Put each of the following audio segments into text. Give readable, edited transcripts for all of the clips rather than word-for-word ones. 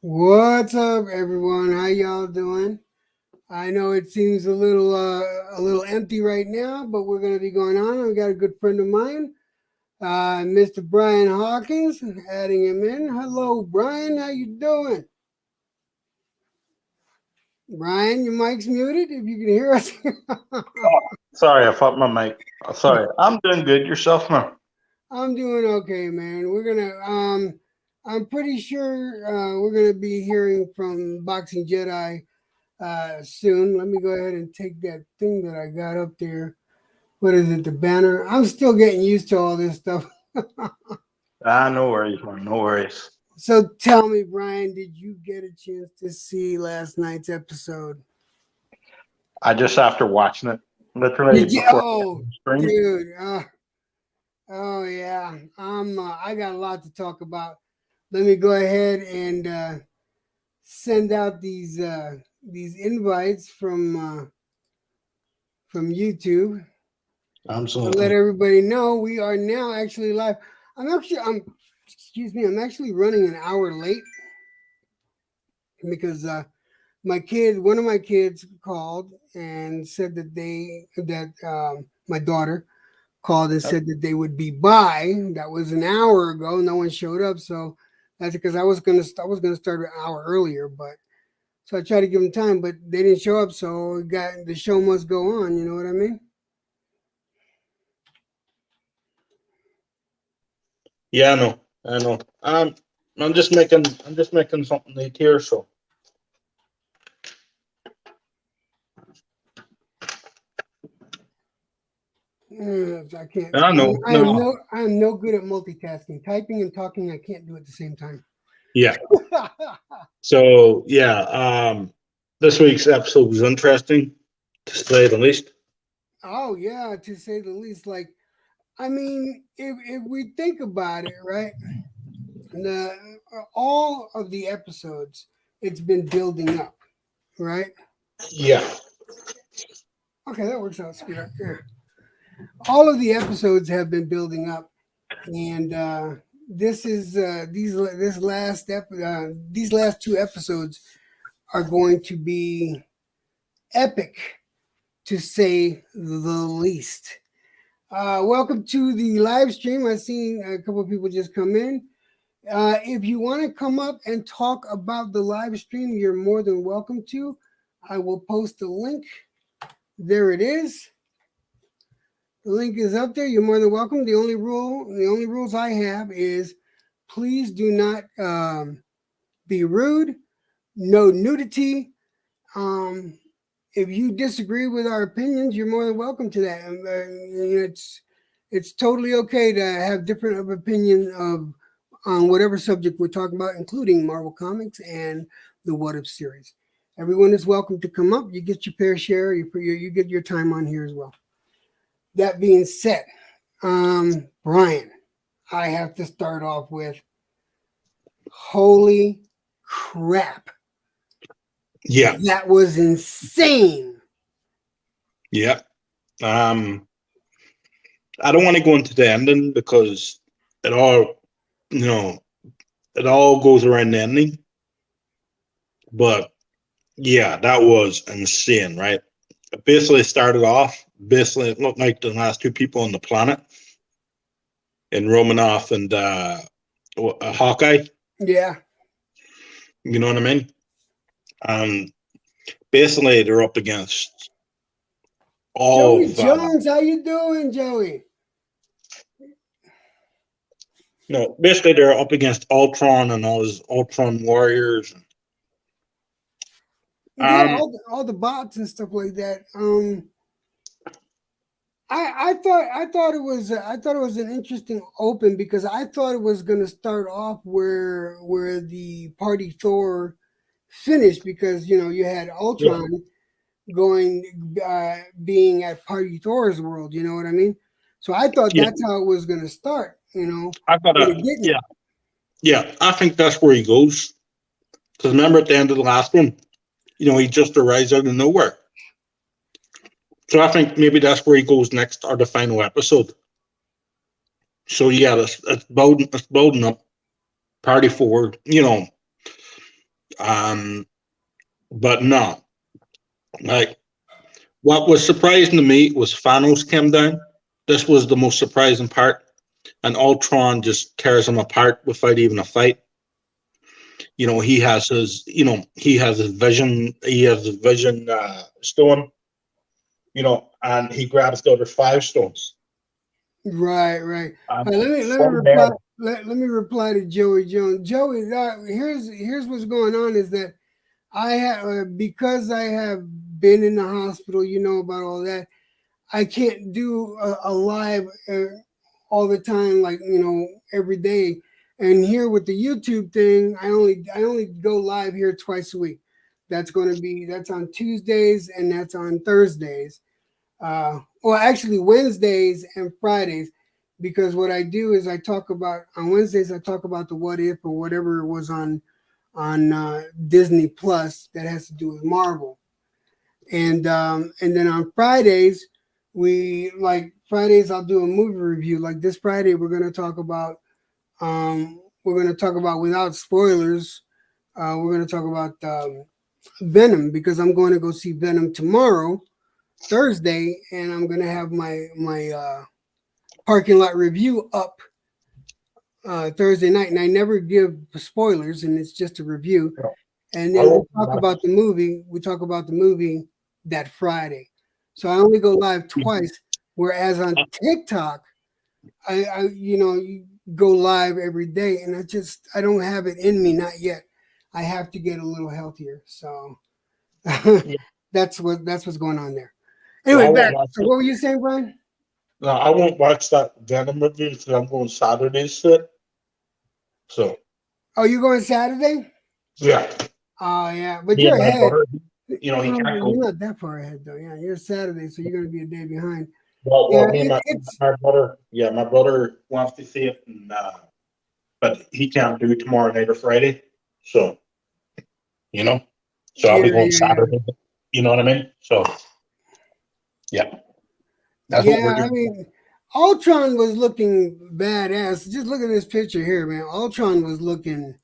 What's up, everyone? How y'all doing? I know it seems a little empty right now, but we're gonna be going on. We got a good friend of mine, Mr. Brian Hawkins, adding him in. Hello, Brian. How you doing? Brian, your mic's muted. If you can hear us. Oh, sorry, I thought my mic. Sorry, I'm doing good. Yourself, man? I'm doing okay, man. I'm pretty sure we're gonna be hearing from Boxing Jedi soon. Let me go ahead and take that thing that I got up there. What is it? The banner. I'm still getting used to all this stuff. No worries, man. No worries. So tell me, Brian, did you get a chance to see last night's episode? I just after watching it, literally Did you? before Oh, the stream. dude. Oh yeah. I got a lot to talk about. Let me go ahead and send out these invites from YouTube to let Absolutely. everybody know we are now actually live. I'm excuse me, I'm actually running an hour late because one of my kids called and said that my daughter called and said that they would be by. That was an hour ago. No one showed up, so that's because I was gonna start an hour earlier, but so I tried to give them time, but they didn't show up. So the show must go on. You know what I mean? Yeah, I know. I know. I'm just making something neat here. So I can't. I know. No. I am no good at multitasking. Typing and talking, I can't do at the same time. Yeah. So yeah. This week's episode was interesting, to say the least. Oh yeah, to say the least. Like, I mean, if we think about it, right? The all of the episodes, it's been building up, right? Yeah. Okay, that works out. Speed up here. All of the episodes have been building up, and this is these last two episodes are going to be epic, to say the least. Welcome to the live stream. I've seen a couple of people just come in. If you want to come up and talk about the live stream, you're more than welcome to. I will post the link. There it is. The link is up there. You're more than welcome. The only rules I have is please do not be rude. No nudity. Um, if you disagree with our opinions, you're more than welcome to that. It's totally okay to have different of opinion of on whatever subject we're talking about, including Marvel Comics and the What If series. Everyone is welcome to come up. You get your fair share. You get your time on here as well. That being said, Brian, I have to start off with holy crap. Yeah. That was insane. Yeah. I don't want to go into the ending because it all, you know, it all goes around the ending. But yeah, that was insane, right? It basically started off, it looked like the last two people on the planet in Romanoff and Hawkeye. Yeah. You know what I mean? Um, Basically, they're up against all Joey of, Jones, how you doing, Joey? basically they're up against Ultron and all his Ultron warriors. Yeah, Um, all the bots and stuff like that. I thought it was an interesting open because I thought it was going to start off where the party Thor finished because you had yeah, Ultron going being at party Thor's world. You know what I mean? So I thought yeah, that's how it was going to start. I got But a it didn't. yeah, yeah. I think that's where he goes. Because remember at the end of the last one, he just arrives out of nowhere. So I think maybe that's where he goes next, or the final episode. So yeah, it's building up party forward. But no, like what was surprising to me was Thanos came down. This was the most surprising part, and Ultron just tears him apart without even a fight. He has his, he has his vision, stone, and he grabs the other five stones. Right. And Let me from there, reply. Let me reply to Joey Jones. Joey, here's what's going on is that I have because I have been in the hospital. You know about all that. I can't do a live all the time, like every day. And here with the YouTube thing, I only go live here twice a week. That's on Tuesdays and that's on Thursdays. Well, actually Wednesdays and Fridays, because what I do is I talk about on Wednesdays I talk about the what if or whatever was on Disney Plus that has to do with Marvel, and then on Fridays Fridays I'll do a movie review. Like this Friday we're gonna talk about without spoilers. We're gonna talk about Venom because I'm going to go see Venom tomorrow, Thursday, and I'm gonna have my parking lot review up Thursday night, and I never give spoilers, and it's just a review. And then we talk about the movie. We talk about the movie that Friday, so I only go live twice. Whereas on TikTok, I go live every day, and I don't have it in me, not yet. I have to get a little healthier, so that's what's going on there. Anyway, back. So what were you saying, Brian? no, I won't watch that Venom review because I'm going Saturday shit. So. Oh, you going Saturday? Yeah. Oh yeah, but you're ahead. Brother, he can't go. You're not that far ahead though. Yeah, you're Saturday, so you're going to be a day behind. Well, my brother, my brother wants to see it, but he can't do tomorrow night or Friday. So, I'll be going Saturday. You know what I mean? So, yeah. That's what we're doing. I mean, Ultron was looking badass. Just look at this picture here, man. Ultron was looking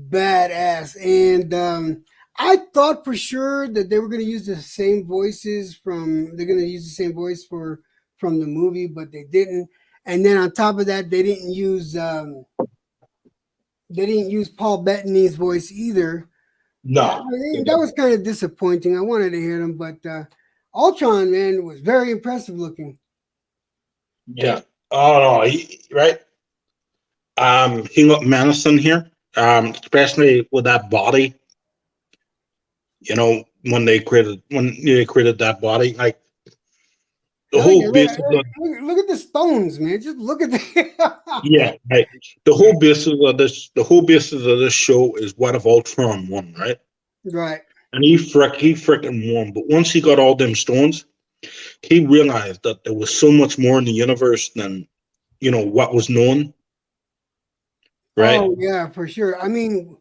badass, and I thought for sure that they were going to use the same voices from. They're going to use the same voice from the movie, but they didn't. And then on top of that, they didn't use Paul Bettany's voice either. No, that was kind of disappointing. I wanted to hear them, but Ultron, man, was very impressive looking. Yeah. Oh no, right. He looked menacing here. Especially with that body. When they created that body, like the whole basis of look at the stones, man. Just look at the right. The whole basis of this show is what if Ultron won, right? Right. And he freaking won. But once he got all them stones, he realized that there was so much more in the universe than what was known. Right? Oh yeah, for sure. I mean,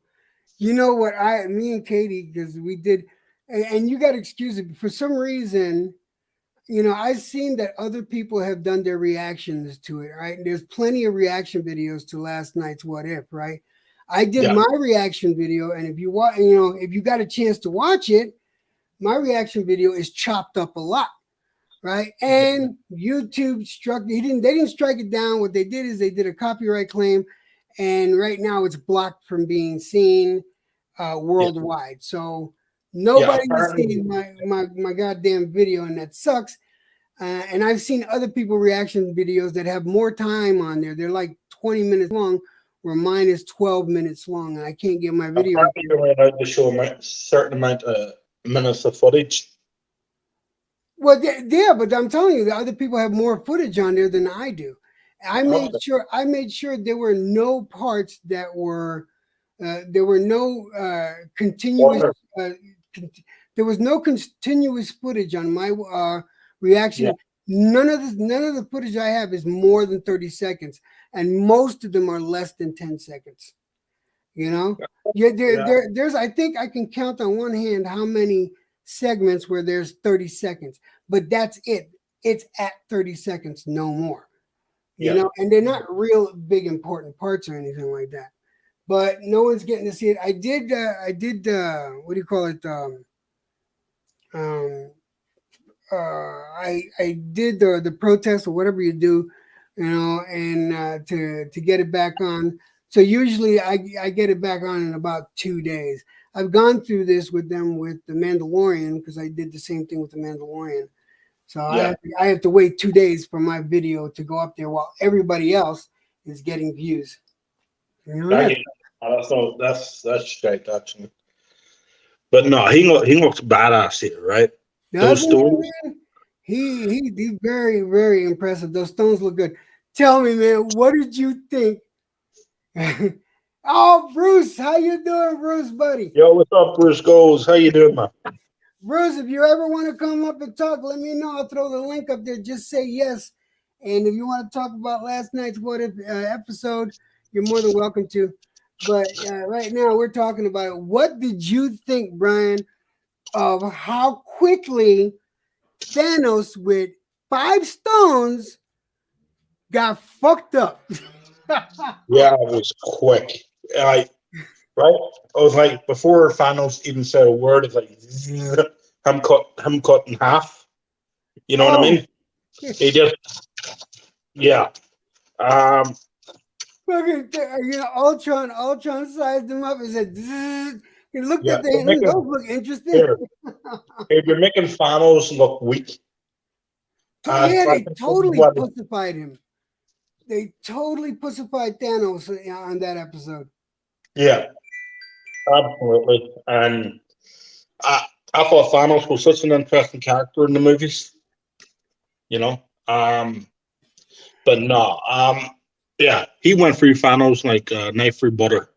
you know what? Me and Katie, because we did, and you got to excuse it. For some reason, I've seen that other people have done their reactions to it. Right? There's plenty of reaction videos to last night's What If. Right? I did my reaction video, and if you watch, if you got a chance to watch it, my reaction video is chopped up a lot. Right? And YouTube they didn't strike it down. What they did is they did a copyright claim. And right now it's blocked from being seen worldwide. So nobody's seen my goddamn video, and that sucks. And I've seen other people reaction videos that have more time on there. They're like 20 minutes long, where mine is 12 minutes long, and I can't get my video. You're allowed to show a certain amount of minutes of footage. Well, yeah, but I'm telling you, the other people have more footage on there than I do. I made sure there were no parts that were there were no continuous there was no continuous footage on my reaction. None of the footage I have is more than 30 seconds, and most of them are less than 10 seconds. There's I think I can count on one hand how many segments where there's 30 seconds, but that's it. It's at 30 seconds, no more. And they're not real big important parts or anything like that. but no one's getting to see it. I did. What do you call it? Um, I did the protest or whatever you do, and to get it back on. So usually I get it back on in about 2 days. I've gone through this with them with the Mandalorian because I did the same thing with the Mandalorian. So I have to wait 2 days for my video to go up there while everybody else is getting views. That's straight actually. But no, he looks badass here, right? Those stories. He's very, very impressive. Those stones look good. Tell me, man, what did you think? Oh, Bruce, how you doing, Bruce, buddy? Yo, what's up, Bruce Goals? How you doing, man? Bruce, if you ever want to come up and talk, let me know. I'll throw the link up there. Just say yes. And if you want to talk about last night's What If episode, you're more than welcome to. But right now, we're talking about what did you think, Brian, of how quickly Thanos with 5 stones got fucked up? Yeah, it was quick. Right? I was like, before Thanos even said a word, it's like, I'm cut in half. You know what I mean? He just, yeah. Fucking, Ultron sized him up and said, he looked at the hand. Those look interesting. If you're making Thanos look weak. They totally pussified him. They totally pussified Thanos on that episode. Yeah, absolutely. And I thought Thanos was such an interesting character in the movies. But no, yeah, he went through Thanos like a knife through butter.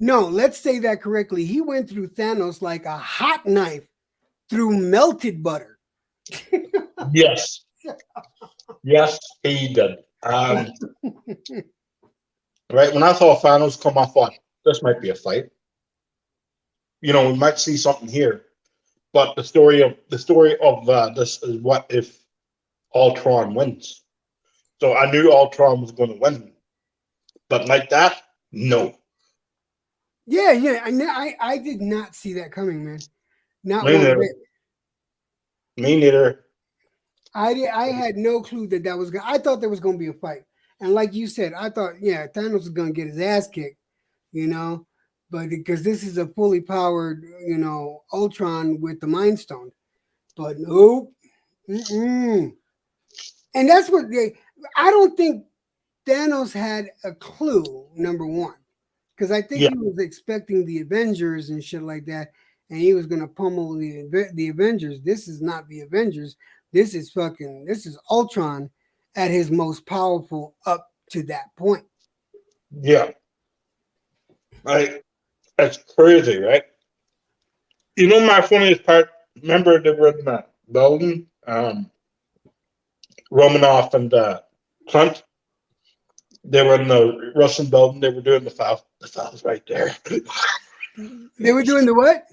No, let's say that correctly. He went through Thanos like a hot knife through melted butter. Yes. Yes, he did. Right, when I saw Thanos come, I thought this might be a fight. We might see something here, but the story of this is what if Ultron wins. So I knew Ultron was going to win, but like that, no. Yeah. I did not see that coming, man. Not one bit. Me neither. I had no clue that was going. I thought there was going to be a fight, and like you said, I thought, Thanos was going to get his ass kicked, but because this is a fully powered, Ultron with the Mind Stone, but nope. And that's what I don't think Thanos had a clue. Number one, because I think he was expecting the Avengers and shit like that, and he was going to pummel the Avengers. This is not the Avengers. This is Ultron at his most powerful up to that point. Yeah. That's crazy, right? My funniest part, remember they were in that building, Romanoff and Clint? They were in the Russian building, they were doing the fouls right there. They were doing the what?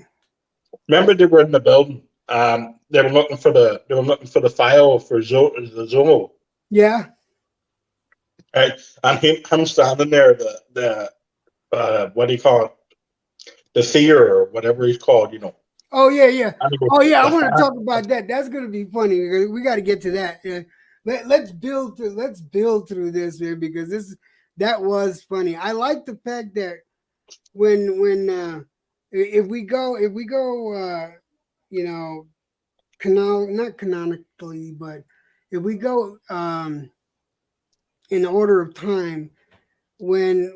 Remember they were in the building. They were looking for the file for the Zomo. Yeah. Right. And him standing there, the what do you call it? The seer or whatever he's called, Oh yeah. Oh yeah, I want to talk about that. That's gonna be funny. We got to get to that. Let's build through this here because that was funny. I like the fact that when if we go not canonically, but if we go in order of time, when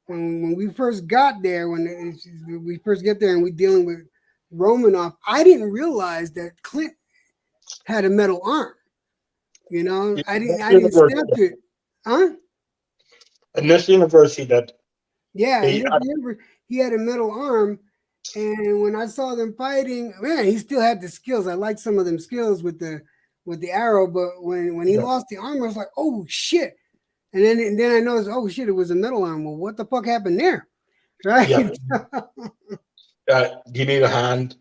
we first got there, when we first get there and we're dealing with Romanoff, I didn't realize that Clint had a metal arm. I didn't snap it. Huh? In this universe, he did. Yeah, he had a metal arm. And when I saw them fighting, man, he still had the skills. I liked some of them skills with the arrow, but when he lost the arm, I was like, oh shit. And then I noticed, oh shit, it was a metal arm. Well, what the fuck happened there? Right? Yeah. You need a hand.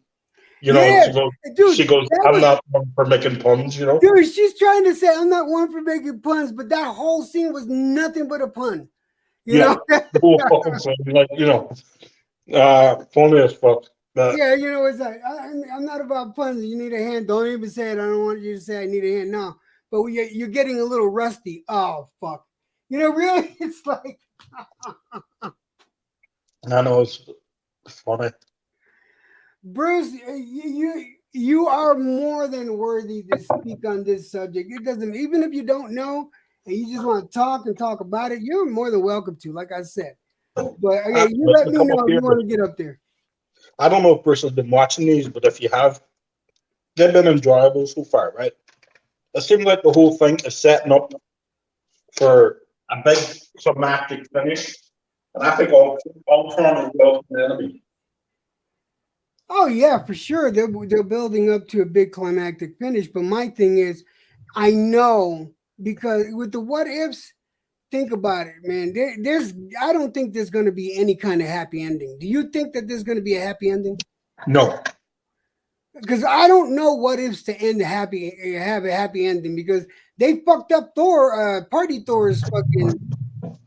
She goes, I'm not one for making puns, Dude, she's trying to say I'm not one for making puns, but that whole scene was nothing but a pun. You Yeah, know? the whole fucking thing, like, funny as fuck. But Yeah, you know, it's like I'm not about puns. You need a hand. Don't even say it. I don't want you to say I need a hand now. But you're getting a little rusty. Oh fuck. You know, really, it's like I know it's funny. Bruce, you are more than worthy to speak on this subject. It doesn't, even if you don't know and you just want to talk and talk about it, you're more than welcome to. Like I said, but okay, you let Listen, me come know up if here, you but want to get up there. I don't know if Bruce has been watching these, but if you have, they've been enjoyable so far, right? It seems like the whole thing is setting up for a big climactic finish, and I think Ultron is the ultimate enemy. Oh yeah, for sure. They're building up to a big climactic finish. But my thing is, I know because with the what ifs, think about it, man. There's I don't think there's going to be any kind of happy ending. Do you think that there's going to be a happy ending? No, Because I don't know what ifs to end have a happy ending because they fucked up Party Thor's fucking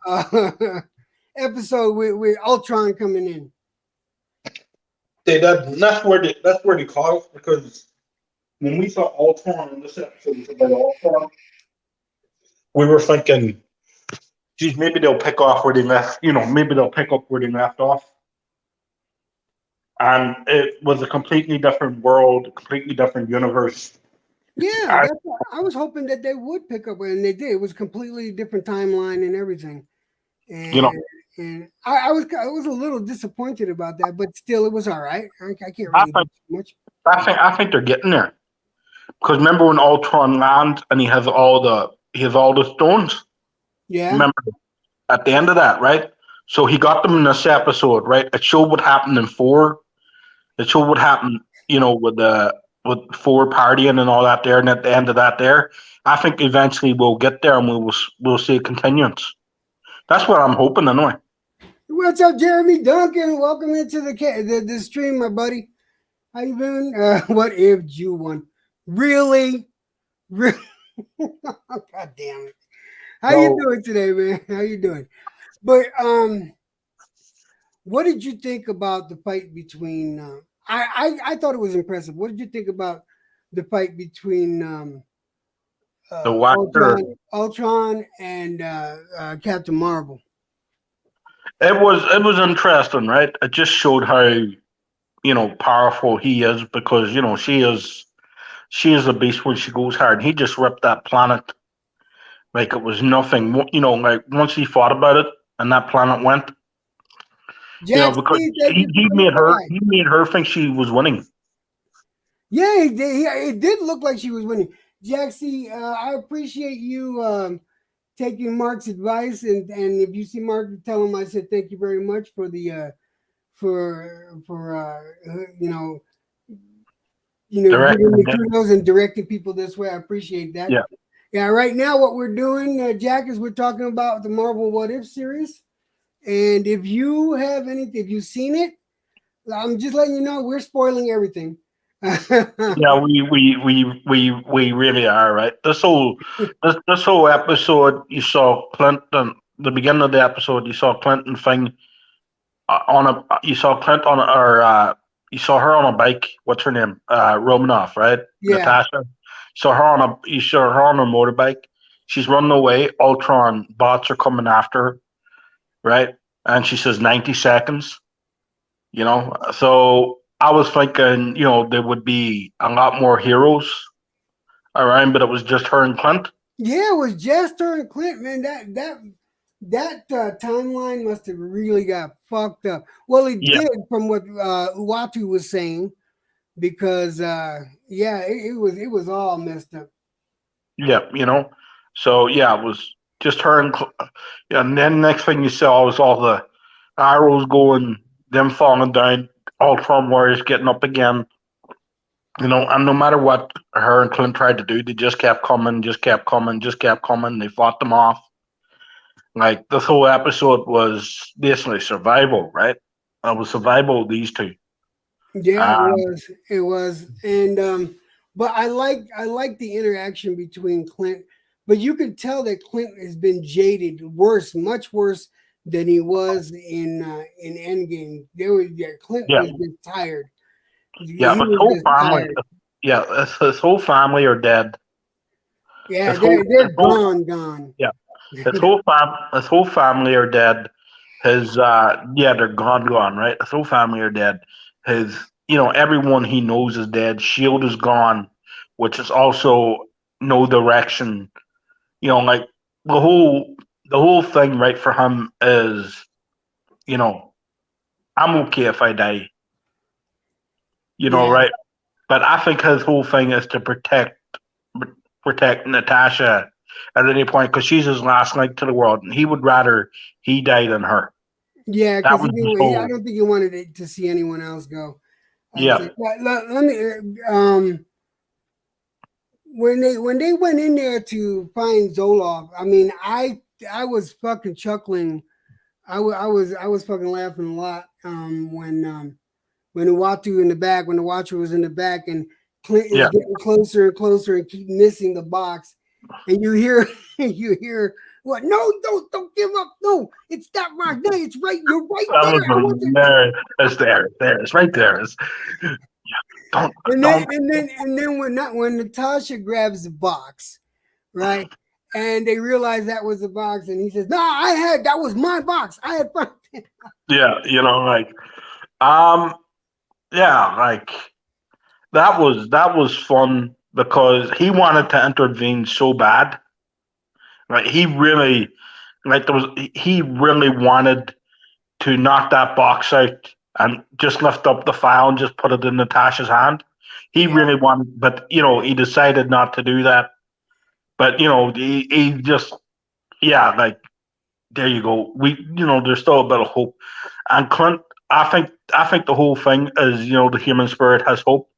uh, episode with Ultron coming in. they did. And that's where they caught us because when we saw Ultron in this episode was about Ultron, we were thinking, geez, maybe they'll pick off where they left. Maybe they'll pick up where they left off. And it was a completely different world, a completely different universe. Yeah, I, that's what, I was hoping that they would pick up, and they did. It was a completely different timeline and everything. you know, And I was a little disappointed about that, but still, it was all right. I can't I really do think, too much. I think they're getting there. Because remember when Ultron lands and he has all the stones. Yeah, Remember at the end of that, right? So he got them in this episode, right? It showed what happened in four. It showed what happened, with four partying and all that there. And at the end of that, there, I think eventually we'll get there and we'll see a continuance. That's what I'm hoping anyway. what's up, Jeremy Duncan? Welcome into the stream, my buddy. How you been? What if you won? Really? Really? God damn it! How you So doing today, man? How you doing? But what did you think about the fight between? I thought it was impressive. What did you think about the fight between the Watcher, Ultron and Captain Marvel? it was interesting, right? It just showed how powerful he is because she is a beast when she goes hard. He just ripped that planet like it was nothing. Like once he thought about it and that planet went, Jack because C, thank you he for made coming her by. he made her think she was winning. Yeah, it did look like she was winning. Jack C, I appreciate you taking Mark's advice, and if you see Mark, tell him I said thank you very much for the for giving me Directing it. kudos and directing people this way. I appreciate that. Yeah. Yeah, right now what we're doing, Jack, is we're talking about the Marvel What If series. And if you've seen it, I'm just letting you know we're spoiling everything. Yeah, we really are, right. This whole episode, you saw Clinton. The beginning of the episode, you saw Clinton thing you saw Clint on or you saw her on a bike. What's her name? Romanoff, right? Yeah, Natasha. You saw her on a motorbike. She's running away. Ultron bots are coming after her, right? And she says 90 seconds. So I was thinking, there would be a lot more heroes around, but it was just her and Clint. yeah, it was Jester and Clint, man. That timeline must have really got fucked up. Well, it Yeah, did from what Uatu was saying, because yeah, it was all messed up. yeah. So yeah, it was just her and then next thing you saw was all the arrows going, them falling down, Ultron warriors getting up again. And no matter what her and Clint tried to do, they just kept coming, just kept coming, just kept coming. They fought them off. Like this whole episode was basically survival, right? It was survival of these two. Yeah, it Um, was. It was, and but I like the interaction between Clint, but you can tell that Clint has been jaded, worse, much worse than he was in Endgame. Clint Yeah, was just tired. yeah, He but his was whole just family, tired. yeah, his whole family are dead. Yeah, His whole, they're his whole, gone. yeah, his whole family are dead. His, yeah, they're gone, right? His whole family are dead. His, everyone he knows is dead. Shield is gone, which is also no direction. Like the whole, the whole thing, right, for him is, you know, I'm okay if I die, Yeah, right? But I think his whole thing is to protect Natasha at any point because she's his last link to the world, and he would rather he die than her. yeah, That because was his I whole. don't think he wanted to see anyone else go. I Yeah, think. Let me. When they went in there to find Zoloff, I mean, I was fucking chuckling. I was fucking laughing a lot. When the Watu in the back, when the Watcher was in the back, and Clint is yeah. getting closer and closer and keep missing the box, and you hear you hear what? No, don't give up. No, it's that rock. No, it's right. You're right That there. was I want to. there. It's there. There. It's right there. Yeah. Don't don't. And then when Natasha grabs the box, right? And they realize that was the box, and he says, "No, that was my box. I had found it." Yeah, um, yeah, like that was fun because he wanted to intervene so bad. Like he really, like there was he really wanted to knock that box out and just lift up the file and just put it in Natasha's hand. He Yeah, really wanted, but he decided not to do that. But he just, yeah, like there you go. There's still a bit of hope. And Clint, I think the whole thing is, the human spirit has hope.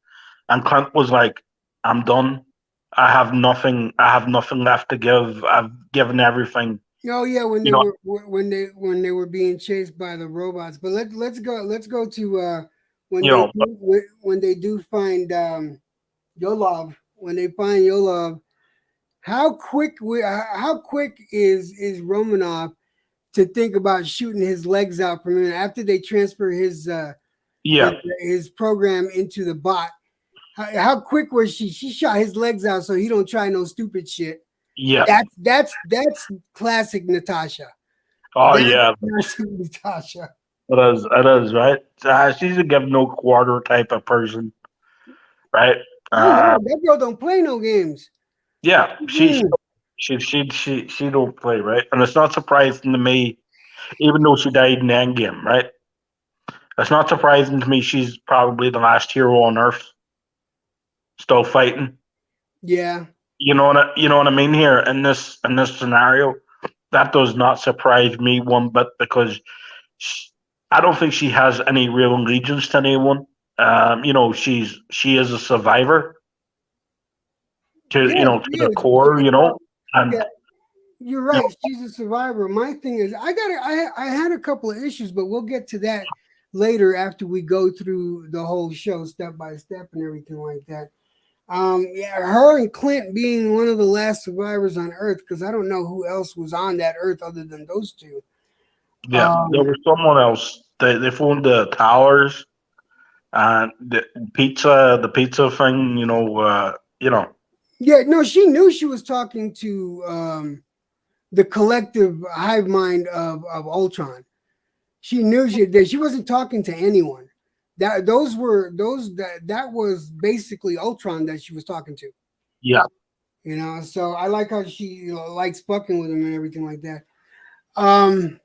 And Clint was like, I'm done. I have nothing left to give. I've given everything. oh yeah, You know, when they were being chased by the robots. But let's go to you know, when they do find Yolov. When they find Yolov, how quick is Romanov to think about shooting his legs out from him after they transfer his yeah, his program into the bot? How quick was she? She shot his legs out so he don't try no stupid shit. yeah. That's classic Natasha. Oh That's yeah, classic Natasha. it is. It is right. She's a give no quarter type of person, right? Oh Uh, no, that girl don't play no games. yeah. She she Mm. she she she she don't play right, and it's not surprising to me, even though she died in Endgame, right? It's not surprising to me. She's probably the last hero on Earth still fighting. Yeah. You know what I mean here in this scenario. That does not surprise me one bit because sh I don't think she has any real allegiance to anyone. She is a survivor to Yeah, to she the is. core, and Yeah, you're you right. She's a survivor. My thing is, I had a couple of issues, but we'll get to that later after we go through the whole show step by step and everything like that. Yeah, her and Clint being one of the last survivors on Earth, because I don't know who else was on that Earth other than those two. yeah, there Um, was someone else. They found the towers and the pizza thing. yeah, no, she knew she was talking to the collective hive mind of Ultron. She knew that she wasn't talking to anyone. That was basically Ultron that she was talking to. Yeah, So I like how she likes fucking with him and everything like that. Um,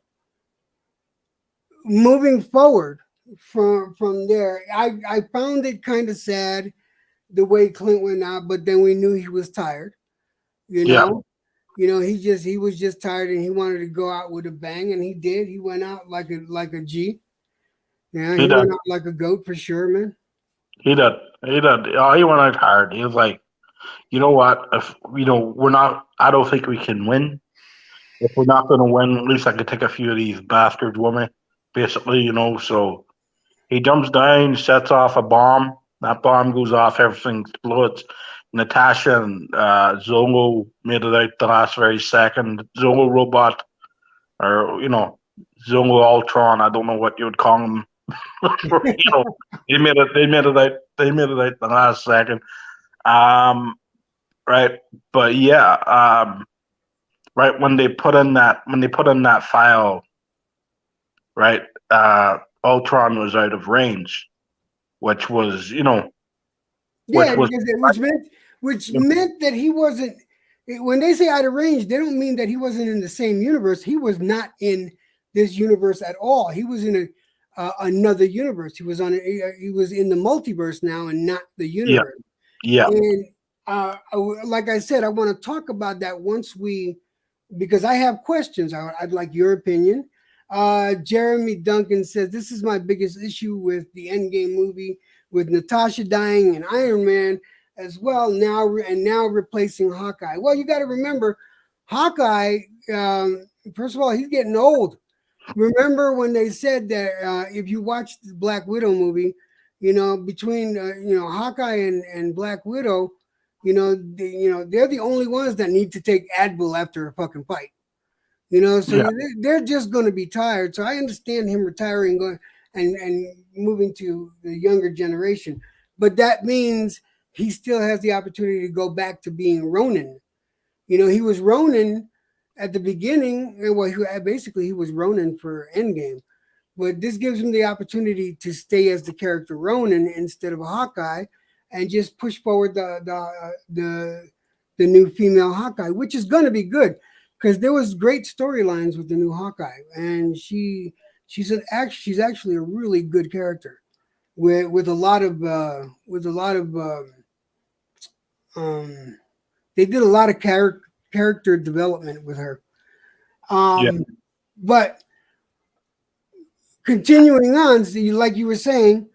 Moving forward from there, I found it kind of sad the way Clint went out, but then we knew he was tired. You yeah, know, he was just tired and he wanted to go out with a bang, and he did. He went out like a G. Yeah, he he did. went out like a goat for sure, man. He did. He did. Oh, he went out hard. He was like, you know what? If we're not. I don't think we can win. If we're not going to win, at least I could take a few of these bastards with me. Basically, so he jumps down, sets off a bomb. That bomb goes off, everything explodes. Natasha and Zolo made it out the last very second. Zolo robot, or Jungle Ultron. I don't know what you would call him. They made it. They made it out. They made it out the last second. Right, but yeah, right when they put in that file, right, Ultron was out of range, which was Yeah, was which meant that he wasn't. When they say out of range, they don't mean that he wasn't in the same universe. He was not in this universe at all. He was in another universe. He was he was in the multiverse now, and not the universe. Yeah. And like I said, I want to talk about that because I have questions. I'd like your opinion. Jeremy Duncan says, this is my biggest issue with the Endgame movie, with Natasha dying and Iron Man as well now replacing Hawkeye. Well, you got to remember, Hawkeye, first of all, he's getting old. Remember when they said that if you watch the Black Widow movie, between Hawkeye and Black Widow, they're the only ones that need to take Advil after a fucking fight. They're just going to be tired. So I understand him retiring, going and moving to the younger generation, but that means he still has the opportunity to go back to being Ronin. He was Ronin at the beginning. Well, he was Ronin for Endgame, but this gives him the opportunity to stay as the character Ronin instead of Hawkeye, and just push forward the new female Hawkeye, which is going to be good because there was great storylines with the new Hawkeye, and she's actually a really good character with a lot of they did a lot of character development with her. But continuing on, so like you were saying,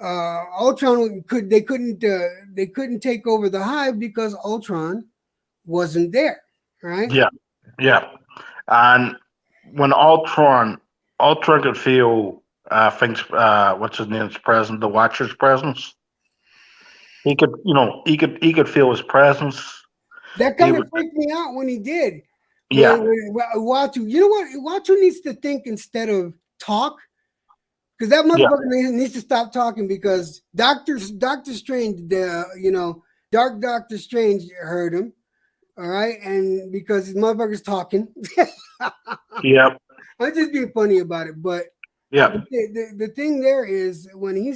Ultron they couldn't take over the Hive because Ultron wasn't there, right? Yeah. And when Ultron could feel things, what's his name's presence, the Watcher's presence. He could feel his presence. That kind of freaked me out when he did. Yeah. When Uatu, you know what? Uatu needs to think instead of talk. Because that motherfucker needs to stop talking, because Doctor Strange, Dark Doctor Strange heard him. All right. And because his motherfucker's talking. Yep. I'm just being funny about it. But the thing there is when he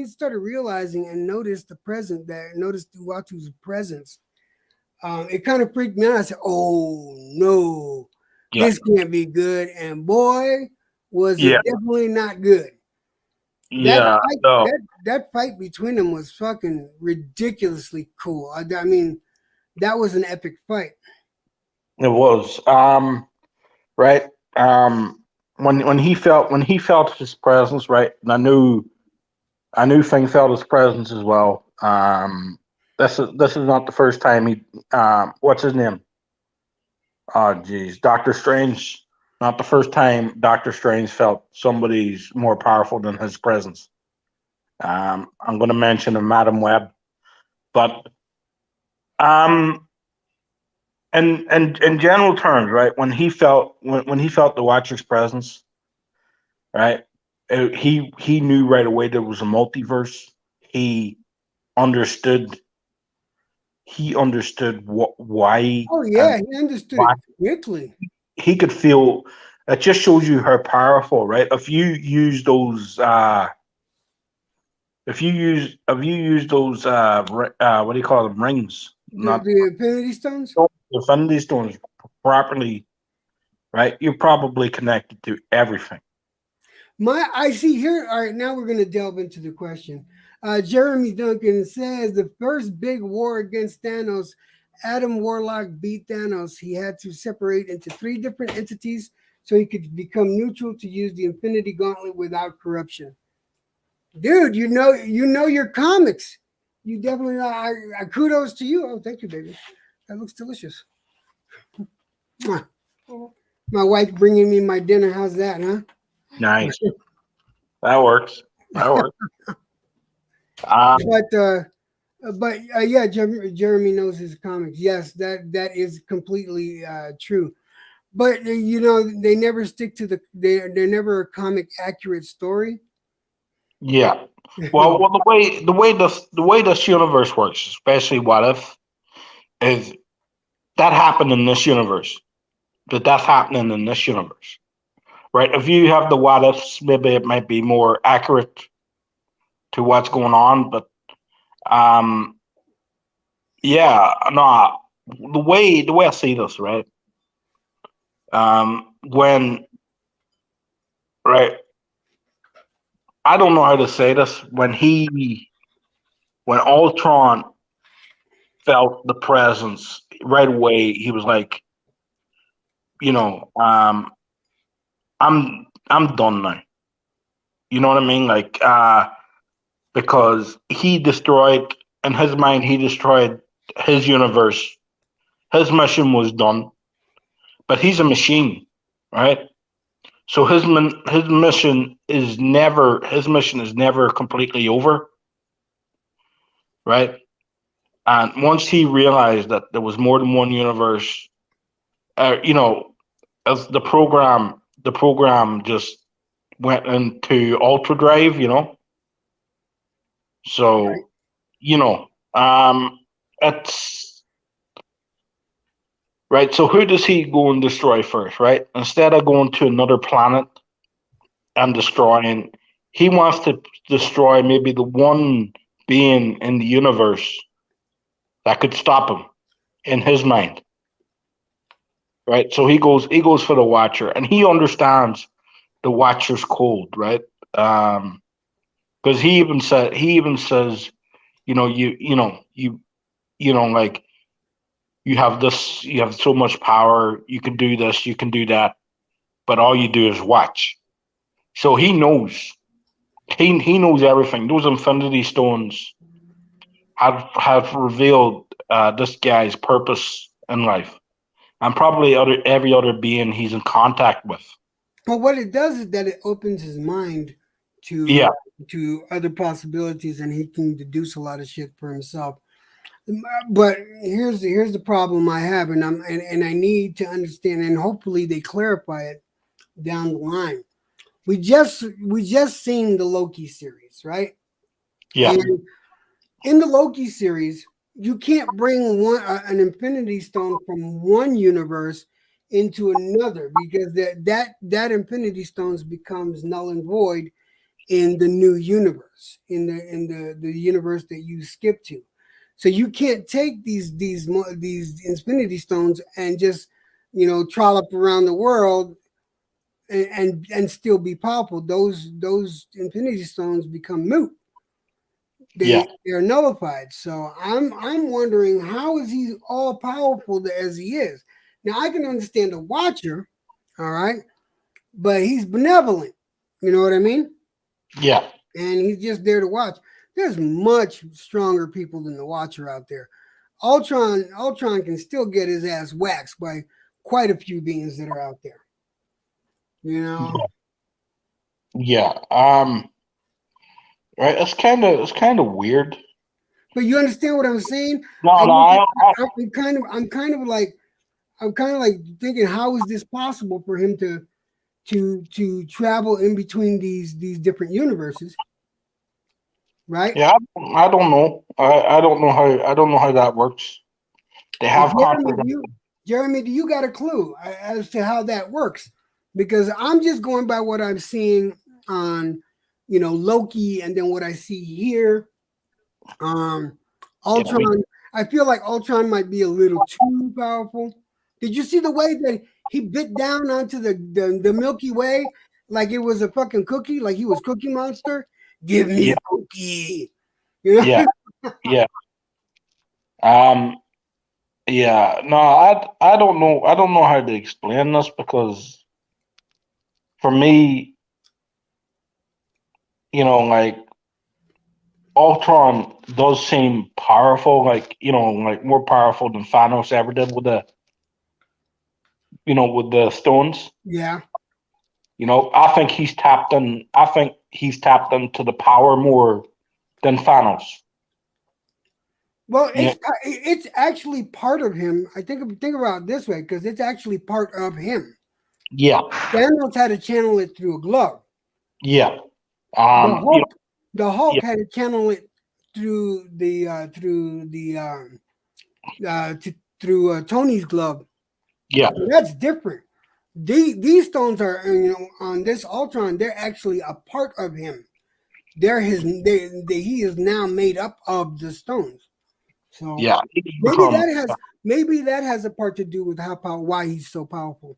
started realizing and noticed Uatu's presence, it kind of freaked me out. I said, oh no, this can't be good. And boy, was it definitely not good. That fight between them was fucking ridiculously cool. I mean, that was an epic fight. It was. Right. When he felt his presence, right, and I knew Fing felt his presence as well. This is not the first time he what's his name? Oh geez, Doctor Strange. Not the first time Doctor Strange felt somebody's more powerful than his presence. I'm going to mention Madam Web, but in general terms, right, when he felt the Watcher's presence, right, he knew right away there was a multiverse. He understood why. Oh yeah, he understood it quickly. He could feel. It just shows you how powerful, right? If you use those, what do you call them, rings? The Infinity Stones. The Infinity Stones properly, right? You're probably connected to everything. I see here. All right, now we're going to delve into the question. Jeremy Duncan says the first big war against Thanos, Adam Warlock beat Thanos. He had to separate into 3 different entities so he could become neutral to use the Infinity Gauntlet without corruption. Dude, you know your comics. You definitely know. Kudos to you. Oh, thank you, baby. That looks delicious. My wife bringing me my dinner. How's that, huh? Nice. That works. But Jeremy knows his comics. Yes, that is completely true. But you know, they never stick to they're never a comic accurate story. Yeah. Well, the way this universe works, especially What If, is that happened in this universe, but that's happening in this universe, right? If you have the What Ifs, maybe it might be more accurate to what's going on, but um, yeah, no, the way I see this, right? When right, I don't know how to say this. When Ultron felt the presence right away, he was like, you know, I'm done now. You know what I mean? Like, because he destroyed in his mind, he destroyed his universe. His mission was done, but he's a machine, right? So his mission is never completely over, right? And once he realized that there was more than one universe, you know, as the program just went into ultra drive, you know. So, you know, it's right. So who does he go and destroy first, right? Instead of going to another planet and destroying, he wants to destroy maybe the one being in the universe that could stop him in his mind, right? So he goes for the Watcher, and he understands the Watcher's code, right? Because he even says, like you have so much power, you can do this, you can do that, but all you do is watch. So he knows everything. Those Infinity Stones have revealed this guy's purpose in life, and probably every other being he's in contact with. But what it does is that it opens his mind to Yeah, other possibilities, and he can deduce a lot of shit for himself. But here's the problem I have, and I need to understand, and hopefully they clarify it down the line. We just seen the Loki series, right? yeah, And in the Loki series, you can't bring an Infinity Stone from one universe into another because that Infinity Stones becomes null and void in the new universe, in the universe that you skip to. So you can't take these Infinity Stones and just trollop around the world and still be powerful. Those Infinity Stones become moot. yeah, They're nullified. So I'm wondering, how is he all powerful as he is? Now I can understand the Watcher, all right, but he's benevolent. You know what I mean? yeah, And he's just there to watch. There's much stronger people than the Watcher out there. Ultron can still get his ass waxed by quite a few beings that are out there. You know. yeah. Right. It's kind of weird. But you understand what I'm saying? No, no. I'm kind of like thinking, how is this possible for him to travel in between these different universes, right? Yeah, I don't know. I don't know how that works. They And have contract. Jeremy, do you got a clue as to how that works? Because I'm just going by what I'm seeing on, Loki, and then what I see here. Um, Yeah, Ultron. I feel like Ultron might be a little too powerful. Did you see the way that he bit down onto the Milky Way like it was a fucking cookie, like he was Cookie Monster? Give me yeah, a cookie. You yeah, know? yeah. Um, yeah. No, I don't know. I don't know how to explain this because for me, like Ultron does seem powerful, like more powerful than Thanos ever did with the stones. Yeah. I think he's tapped into the power more than Thanos. Well, Yeah, it's actually part of him. I think about it this way because it's actually part of him. yeah, Thanos had to channel it through a glove. yeah. The You know, Hulk, the yeah, Hulk had to channel it through Tony's glove. yeah, So that's different. These stones are on this Ultron. They're actually a part of him. They're his. He is now made up of the stones. So yeah. He's maybe become, that has a part to do with why he's so powerful.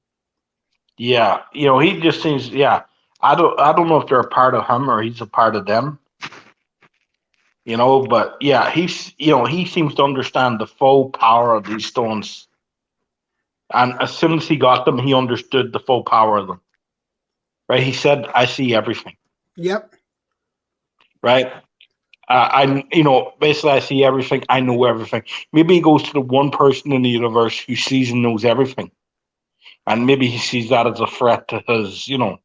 yeah. He just seems, yeah. I don't know if they're a part of him or he's a part of them. But yeah, he seems to understand the full power of these stones. And as soon as he got them, he understood the full power of them. Right? He said, "I see everything." Yep. Right? Basically, I see everything. I know everything. Maybe he goes to the one person in the universe who sees and knows everything, and maybe he sees that as a threat to his. You know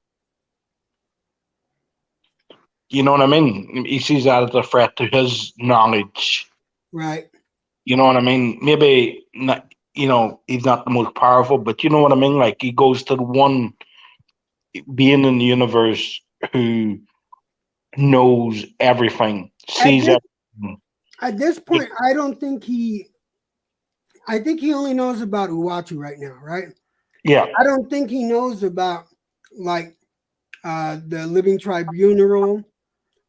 what I mean? He sees that as a threat to his knowledge. Right. You know what I mean? Maybe not. He's not the most powerful, but you know what I mean. Like he goes to the one being in the universe who knows everything, At sees this everything. at this point, I don't think he. I think he only knows about Uatu right now. Right. Yeah, I don't think he knows about like the Living Tribunal.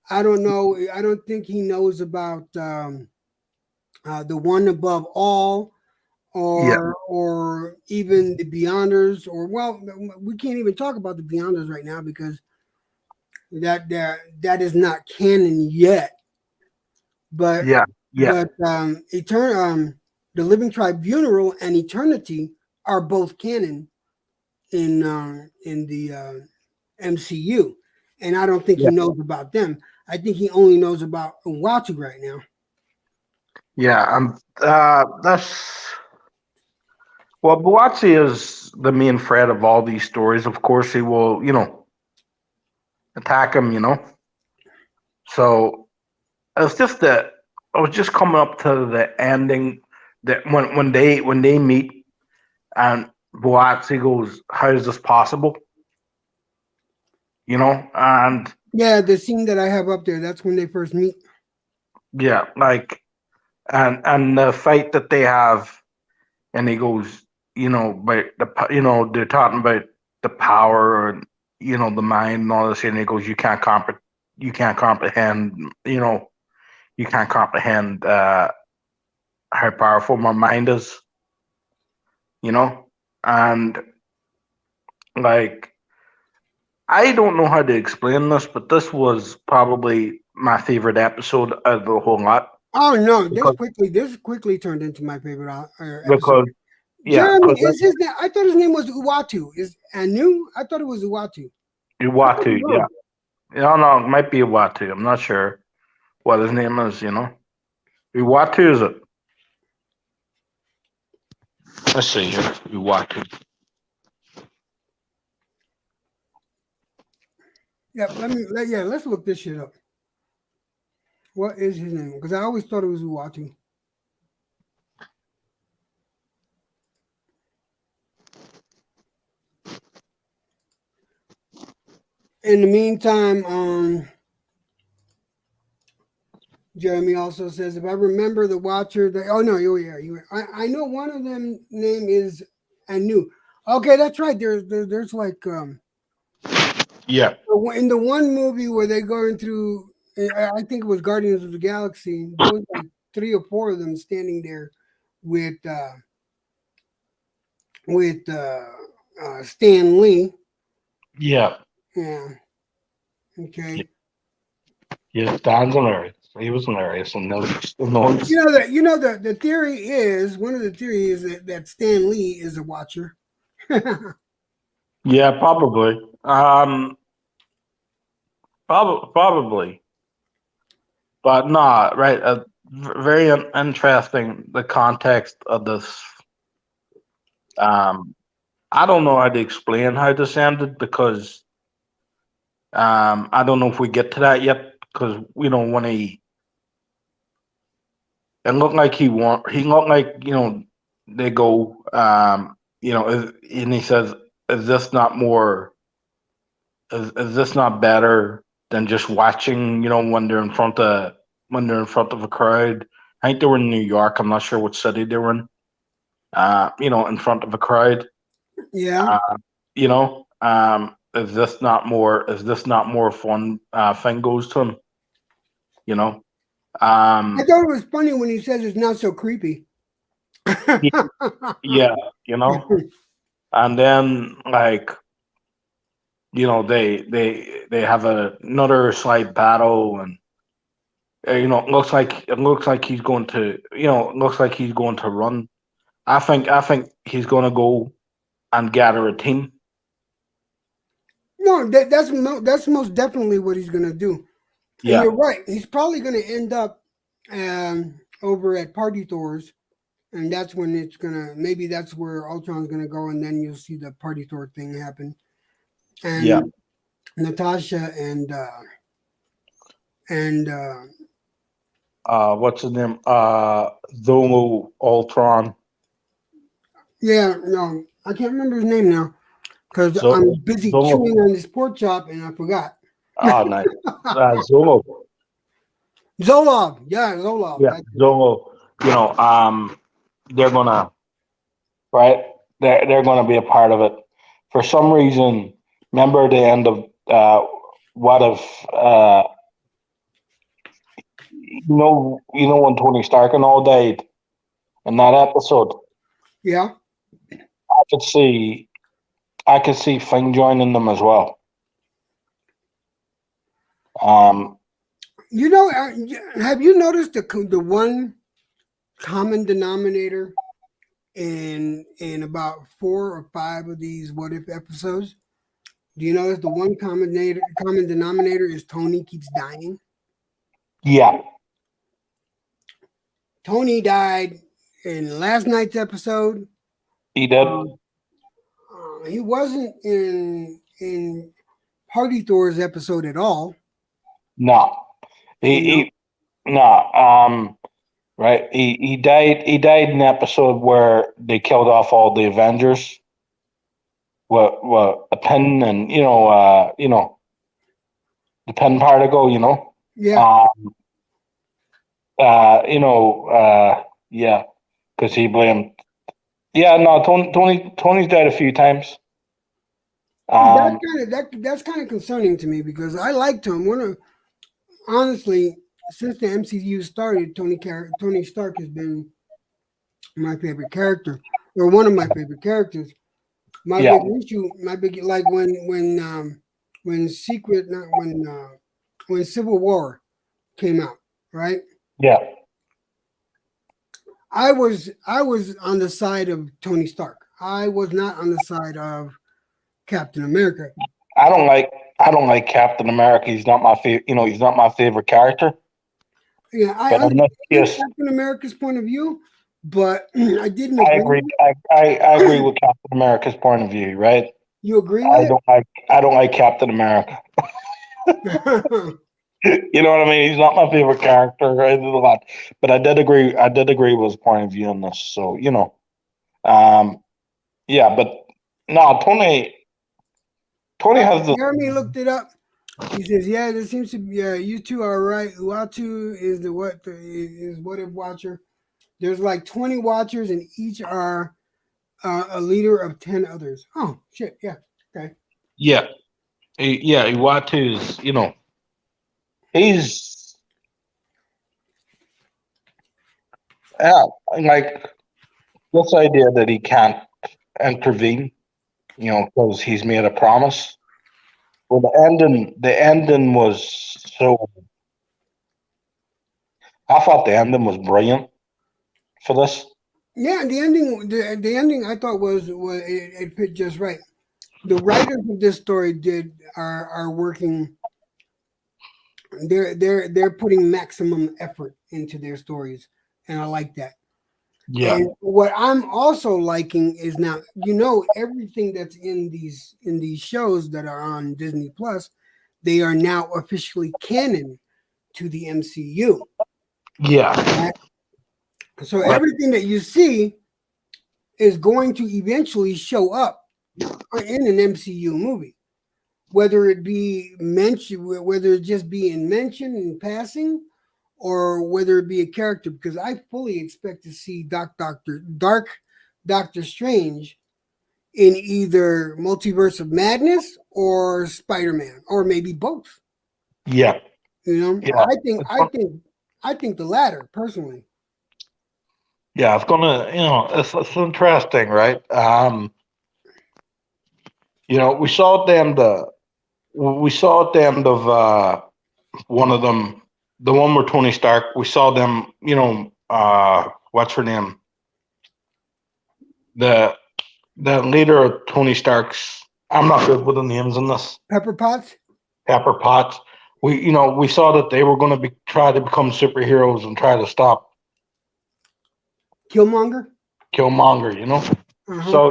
I don't know. I don't think he knows about the one above all, yeah, or even the Beyonders, or well, we can't even talk about the Beyonders right now because that is not canon yet. But yeah, yeah, the Living Tribunal and Eternity are both canon in the MCU, and I don't think he yeah, knows about them. I think he only knows about Uatu right now. yeah. That's well, Buatsi is the main thread of all these stories. Of course, he will, attack him. So it's just that I was just coming up to the ending that when they meet and Buatsi goes, "How is this possible?" And Yeah, the scene that I have up there, that's when they first meet. yeah, like and the fight that they have, and he goes, but they're talking about the power and the mind and all this, and he goes, you can't comprehend, you can't comprehend how powerful my mind is, you know, and like I don't know how to explain this, but this was probably my favorite episode of the whole lot Oh no, because this quickly turned into my favorite episode. because yeah, Jeremy because is his name. I thought his name was Uatu. Is Anu? I thought it was Uatu. I could be Iwatu, yeah, wrong. no, it might be Iwatu. I'm not sure what his name is, Iwatu is it? Let's see here. Iwatu. Yeah, let's look this shit up. What is his name? Because I always thought it was Uatu. In the meantime, Jeremy also says, if I remember the Watcher, oh no, I know one of them name is Anu. Okay, that's right. There's like Yeah. in the one movie where they're going through, I think it was Guardians of the Galaxy. There was like 3 or 4 of them standing there with Stan Lee. Yeah. Yeah. Okay. Yeah. Dan's hilarious. He was hilarious, and no, The theory is one of the theories that Stan Lee is a Watcher. yeah, probably. Probably, but not right. Very interesting. The context of this. I don't know how to explain how this ended because I don't know if we get to that yet because we don't want to. it looked like he looked like, they go, and he says, is this not more, is this not better than just watching, when they're in front of, a crowd? I think they were in New York. I'm not sure what city they were in. In front of a crowd. Yeah. Is this not more? Is this not more fun? Thing goes to him. I thought it was funny when he says it's not so creepy. Yeah. And then like, they have another slight battle, and it looks like he's going to, run. I think he's going to go and gather a team. No, that's most definitely what he's gonna do. Yeah. And you're right. He's probably gonna end up over at Party Thor's, and that's when it's gonna. Maybe that's where Ultron's gonna go, and then you'll see the Party Thor thing happen. And Natasha and what's his name? Zolo Ultron. Yeah, no, I can't remember his name now because I'm busy chewing on this pork chop and I forgot. Oh, nice. Zolo. Zolov. Yeah, Zolov. Yeah, Zolo. They're gonna, right? They're gonna be a part of it. For some reason, remember the end of what if when Tony Stark and all died in that episode? Yeah. I could see Finn joining them as well. Have you noticed the one common denominator in about 4 or 5 of these What If episodes? Do you notice the one common denominator is Tony keeps dying? Yeah. Tony died in last night's episode. He did. He wasn't in Party Thor's episode at all. No. Right. He died in the episode where they killed off all the Avengers. What a pen and the pen particle, Yeah. Yeah, because he blamed. Yeah, no, Tony's died a few times. That's kind of concerning to me because I liked him. Honestly, since the MCU started, Tony Stark has been my favorite character, or one of my favorite characters. My big issue, like when Civil War came out, right? Yeah. I was on the side of Tony Stark. I was not on the side of Captain America. I don't like Captain America. He's not my favorite. He's not my favorite character. Yeah, I understand Captain America's point of view, but I didn't agree. I agree. I agree with Captain America's point of view. Right? You agree with I don't like Captain America. You know what I mean? He's not my favorite character, right? But I did agree with his point of view on this. So, yeah, but no, Tony has the. Jeremy looked it up. He says, "Yeah, there seems to be. Yeah, you two are right. Uatu is what if watcher. There's like 20 watchers, and each are a leader of 10 others. Oh shit! Yeah. Okay. Yeah, Uatu's. He's like this idea that he can't intervene, because he's made a promise. Well, the ending was so. I thought the ending was brilliant for this. Yeah, the ending I thought was it fit just right. The writers of this story are working. They're putting maximum effort into their stories, and I like that. Yeah. And what I'm also liking is now, everything that's in these shows that are on Disney Plus, they are now officially canon to the MCU. Yeah. Right? So everything that you see is going to eventually show up in an MCU movie, whether it be mentioned, whether it just be in mention in passing, or whether it be a character. Because I fully expect to see Doctor Strange in either Multiverse of Madness or Spider-Man, or maybe both. Yeah. You know, Yeah. I think the latter personally. Yeah, it's gonna, it's interesting, right? We saw at the end, of one of them, the one where Tony Stark. We saw them, what's her name? The leader of Tony Stark's. I'm not good with the names in this. Pepper Potts. Pepper Potts. We saw that they were going to try to become superheroes and try to stop Killmonger. So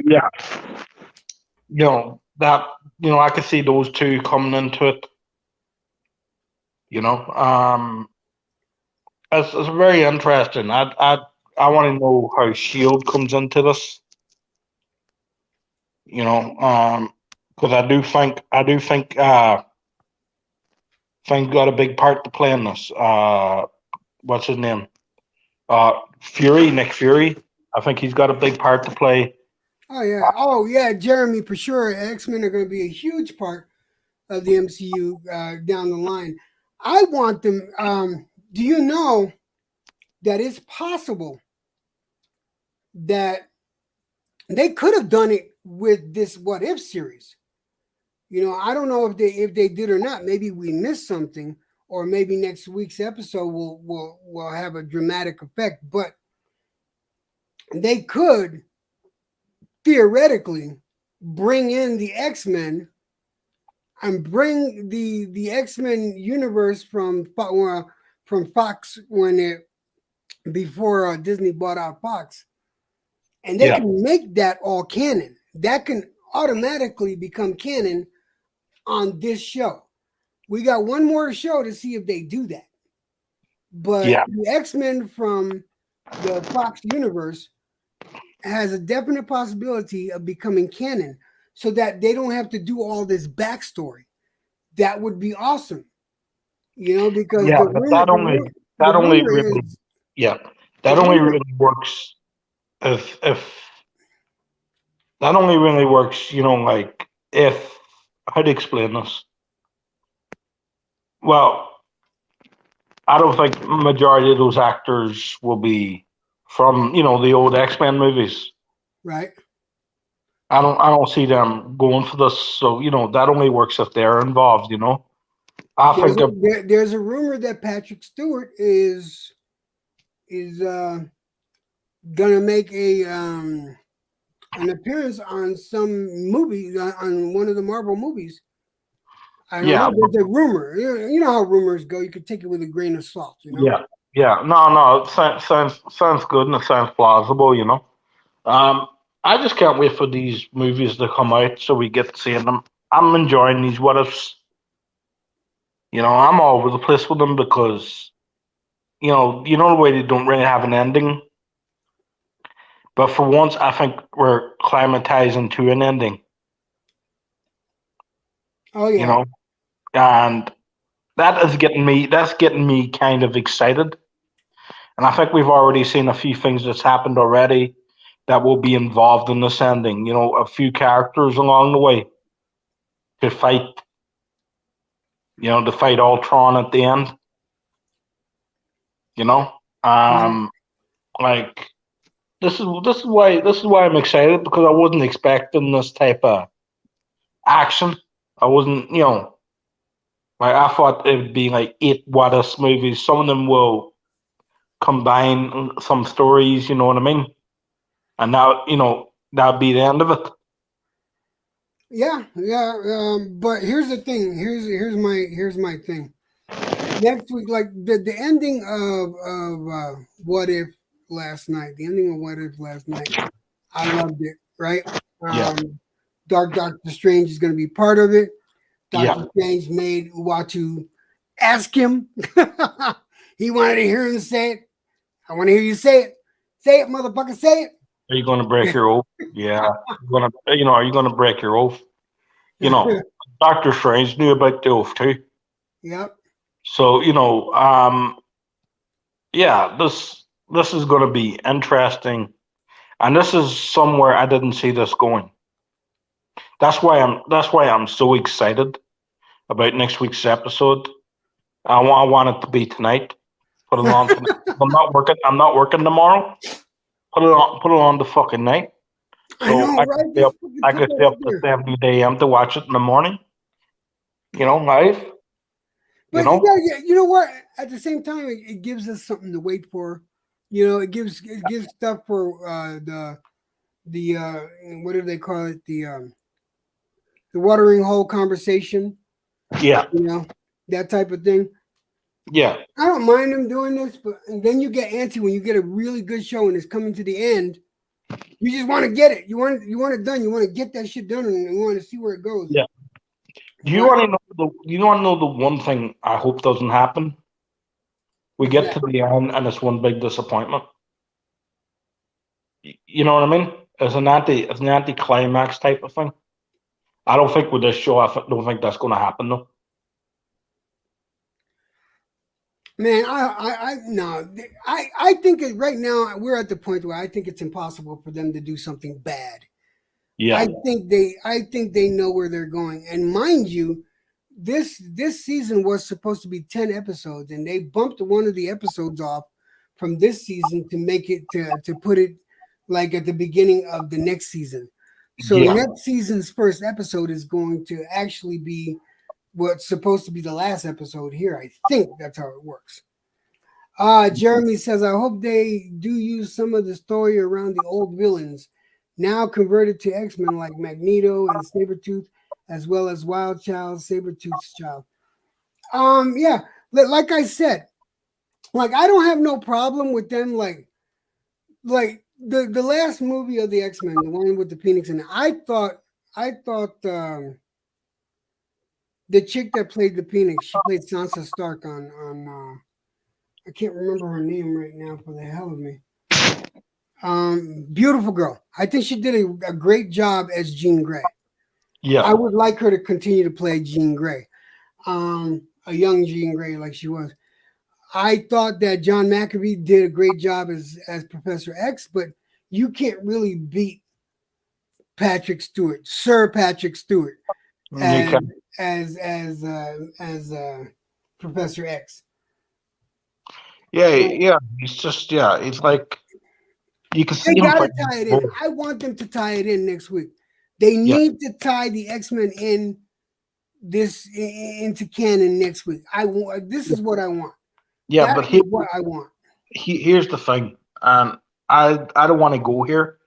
yeah, that I could see those two coming into it. It's very interesting. I want to know how Shield comes into this. Because I do think Finn's got a big part to play in this. What's his name? Nick Fury. I think he's got a big part to play. Oh yeah, Jeremy, for sure. X-Men are going to be a huge part of the MCU down the line. I want them. Do you know that it's possible that they could have done it with this What If series? I don't know if they did or not. Maybe we missed something, or maybe next week's episode will have a dramatic effect. But they could theoretically bring in the X-Men and bring the X-Men universe from Fox before Disney bought out Fox, and they can make that all canon. That can automatically become canon on this show. We got one more show to see if they do that. But the X-Men from the Fox universe has a definite possibility of becoming canon, so that they don't have to do all this backstory. That would be awesome, because that only really works if that only really works. Like, if, how to explain this? Well, I don't think majority of those actors will be from the old X-Men movies. Right. I don't see them going for this. So that only works if they're involved. There's a rumor that Patrick Stewart is gonna make an appearance on some movie, on one of the Marvel movies. I don't know. There's a rumor. You know how rumors go. You can take it with a grain of salt. Yeah. No. It sounds good, and it sounds plausible. I just can't wait for these movies to come out so we get to see them. I'm enjoying these what ifs. I'm all over the place with them because, the way they don't really have an ending. But for once, I think we're climatizing to an ending. Oh yeah. And that's getting me kind of excited. And I think we've already seen a few things that's happened already that will be involved in this ending. A few characters along the way to fight. To fight Ultron at the end. Like, this is why I'm excited, because I wasn't expecting this type of action. I wasn't, like, I thought it would be like 8 what if movies. Some of them will combine some stories, you know what I mean? And now, that'll be the end of it. Yeah. But here's the thing. Here's my thing. Next week, like the ending of What If last night. The ending of What If last night. I loved it. Right. Doctor Strange is going to be part of it. Doctor Strange made Uatu ask him. He wanted to hear him say it. I want to hear you say it. Say it, motherfucker. Say it. Are you going to break your oath? Yeah. Are you going to break your oath? Doctor Strange knew about the oath too. Yep. So, yeah, this is going to be interesting, and this is somewhere I didn't see this going. That's why I'm so excited about next week's episode. I want it to be tonight. Put it on tonight. I'm not working. I'm not working tomorrow. Put it on the fucking night. I So know, right? I could stay up to 7 a.m. to watch it in the morning. Live. But you know what? At the same time, it gives us something to wait for. It gives stuff for the what do they call it? The watering hole conversation. Yeah. That type of thing. Yeah. I don't mind them doing this, but and then you get antsy when you get a really good show and it's coming to the end. You just want to get it. You want it done. You want to get that shit done, and you want to see where it goes. Yeah. You want to know the one thing I hope doesn't happen? We get to the end and it's one big disappointment. You know what I mean? It's an anti-climax type of thing. I don't think with this show, don't think that's going to happen though. Man, I think right now we're at the point where I think it's impossible for them to do something bad. Yeah, I think they know where they're going. And mind you, this season was supposed to be 10 episodes, and they bumped one of the episodes off from this season to make it to put it like at the beginning of the next season. So next season's first episode is going to actually be what's supposed to be the last episode here. I think that's how it works. Jeremy says, I hope they do use some of the story around the old villains now converted to X-Men like Magneto and Sabretooth, as well as Wild Child, Sabretooth's child. Yeah, like I said, like I don't have no problem with them like the last movie of the X-Men, the one with the Phoenix, and I thought the chick that played the Phoenix, she played Sansa Stark on I can't remember her name right now for the hell of me. Beautiful girl. I think she did a great job as Jean Grey. Yeah. I would like her to continue to play Jean Grey. A young Jean Grey like she was. I thought that John McAfee did a great job as Professor X, but you can't really beat Patrick Stewart, Sir Patrick Stewart, as Professor X. Yeah. It's like you can see they him. Gotta tie it in. I want them to tie it in next week. They need to tie the X-Men into canon next week. This is what I want. Yeah, but here's what I want. Here's the thing, and I don't want to go here,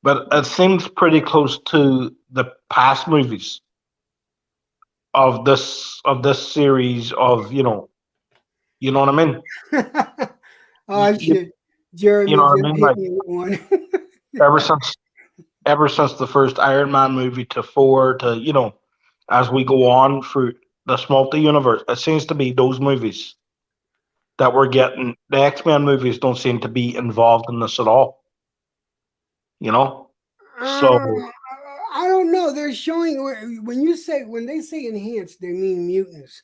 but it seems pretty close to the past movies of this series of you know what I mean? Oh shit, Jeremy! You know what I mean? Like one. ever since the first Iron Man movie to 4 to as we go on through this multi-universe, it seems to be those movies that we're getting. The X-Men movies don't seem to be involved in this at all. So I don't know. They're showing when they say enhanced, they mean mutants.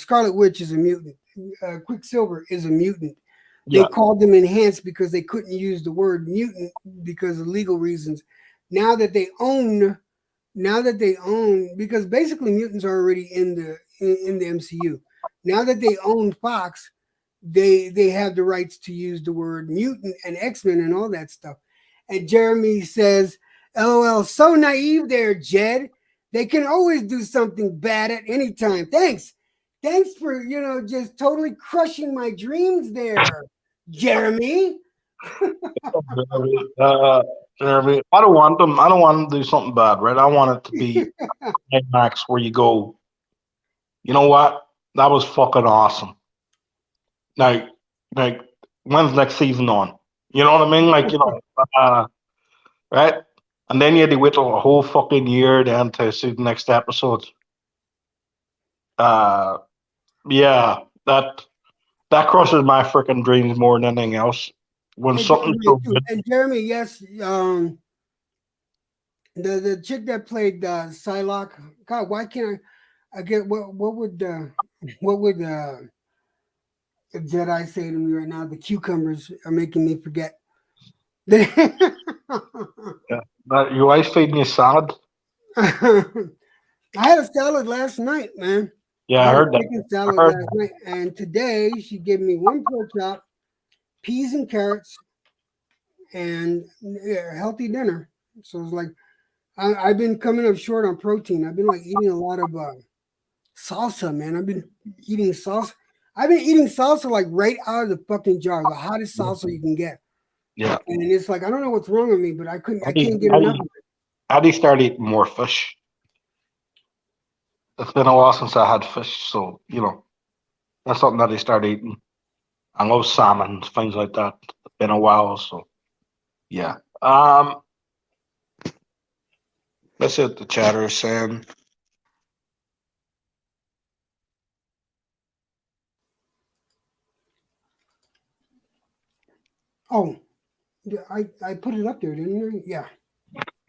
Scarlet Witch is a mutant. Quicksilver is a mutant. They called them enhanced because they couldn't use the word mutant because of legal reasons. Now that they own, because basically mutants are already in the MCU. Now that they own Fox, they have the rights to use the word mutant and X-Men and all that stuff. And Jeremy says, LOL, so naive there, Jed. They can always do something bad at any time. Thanks for, just totally crushing my dreams there, Jeremy. Jeremy, I don't want them to do something bad, right? I want it to be Max where you go, you know what? That was fucking awesome. Now, like, when's next season on? You know what I mean? Like, right? And then you had to wait a whole fucking year then to see the next episode. Yeah, that that crushes my freaking dreams more than anything else. When It does something's me so too. good, And Jeremy, yes, the chick that played Psylocke. God, why can't I get what would Jedi say to me right now? The cucumbers are making me forget. I yeah, your wife's feeding you salad. had a salad last night, man. Yeah, I I had a heard that. chicken I salad heard. last night, and today she gave me one pork chop, peas and carrots, and a healthy dinner. So it's like I've been coming up short on protein. I've been like eating a lot of salsa, man. I've been eating salsa. I've been eating salsa like right out of the fucking jar, the hottest salsa you can get. Yeah. And it's like I don't know what's wrong with me, but I How do can't you, get how do enough you, of it. how do you start eating more fish? It's been a while since I had fish, so that's something that I start eating. I love salmon, things like that. It's been a while, so yeah. Let's see what the chatter is saying. Oh, yeah, I put it up there, didn't I? Yeah.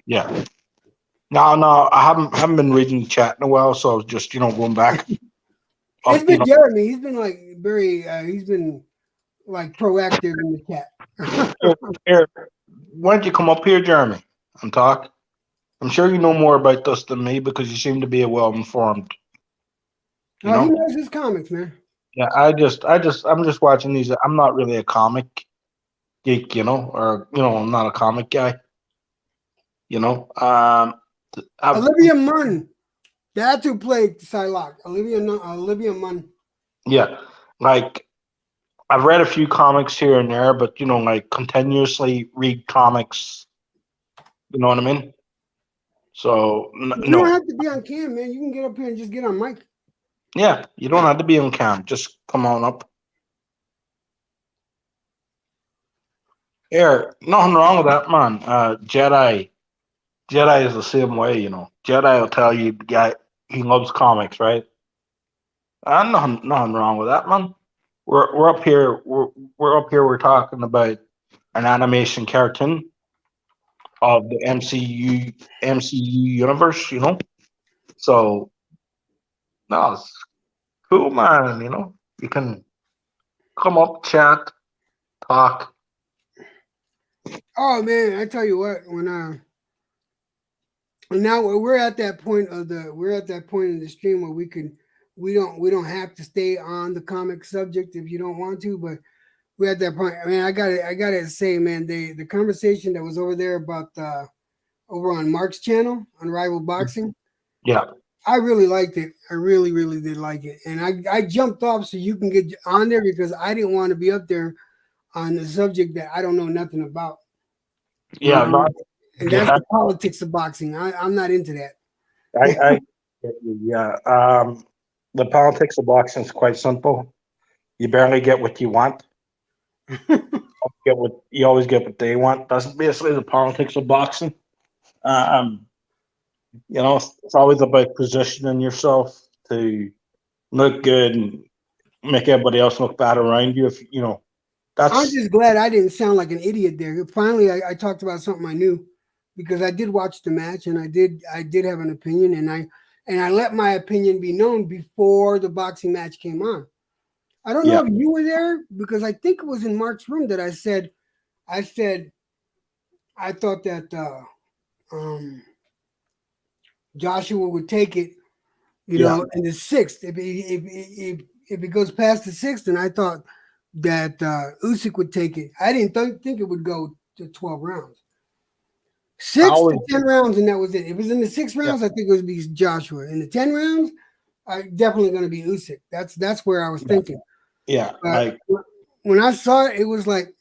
Yeah. No, I haven't been reading the chat in a while, so I was just going back It's up. been Jeremy. He's been like very. He's been like proactive in the chat. Here, why don't you come up here, Jeremy, and talk? I'm sure you know more about this than me because you seem to be well informed. You He know? knows his comics, man. Yeah, I'm just watching these. I'm not really a comic geek, or I'm not a comic guy. I've Olivia Munn. That's who played Psylocke. Olivia Munn. yeah, like I've read a few comics here and there, but like continuously read comics. You know what I mean? So You don't no, have to be on cam, man. You can get up here and just get on mic. yeah, you don't have to be on cam. Just come on up. Here, nothing wrong with that, man. Jedi is the same way, Jedi will tell you the guy he loves comics, right? Nothing wrong with that, man. We're up here. We're up here. We're talking about an animation cartoon of the MCU universe, So no, it's cool, man. You can come up, chat, talk. Oh man, I tell you what, now we're at that point in the stream where we don't have to stay on the comic subject if you don't want to, but we're at that point. I mean, I gotta say, man, the conversation that was over there about over on Mark's channel on Rival Boxing, Yeah, I really liked it. I really, really did like it. And I jumped off so you can get on there because I didn't want to be up there on the subject that I don't know nothing about. yeah, And that's yeah. the politics of boxing. I'm not into that. I yeah. The politics of boxing is quite simple. You barely get what you want. You always get what they want. That's basically the politics of boxing. Um, it's always about positioning yourself to look good and make everybody else look bad around you. If I'm that's just glad I didn't sound like an idiot there. Finally, I talked about something I knew because I did watch the match and I did have an opinion and I let my opinion be known before the boxing match came on. I don't yeah, know if you were there because I think it was in Mark's room that I said I thought that um, Joshua would take it, yeah. in the sixth. If it goes past the sixth, then I thought that Usyk would take it. I didn't think it would go to 12 rounds. I 6 to 10 rounds, and that was it. If it was in the 6 rounds, I think it would be Joshua. In the 10 rounds, I definitely going to be Usyk. That's where I was thinking. yeah. But when I saw it, it was like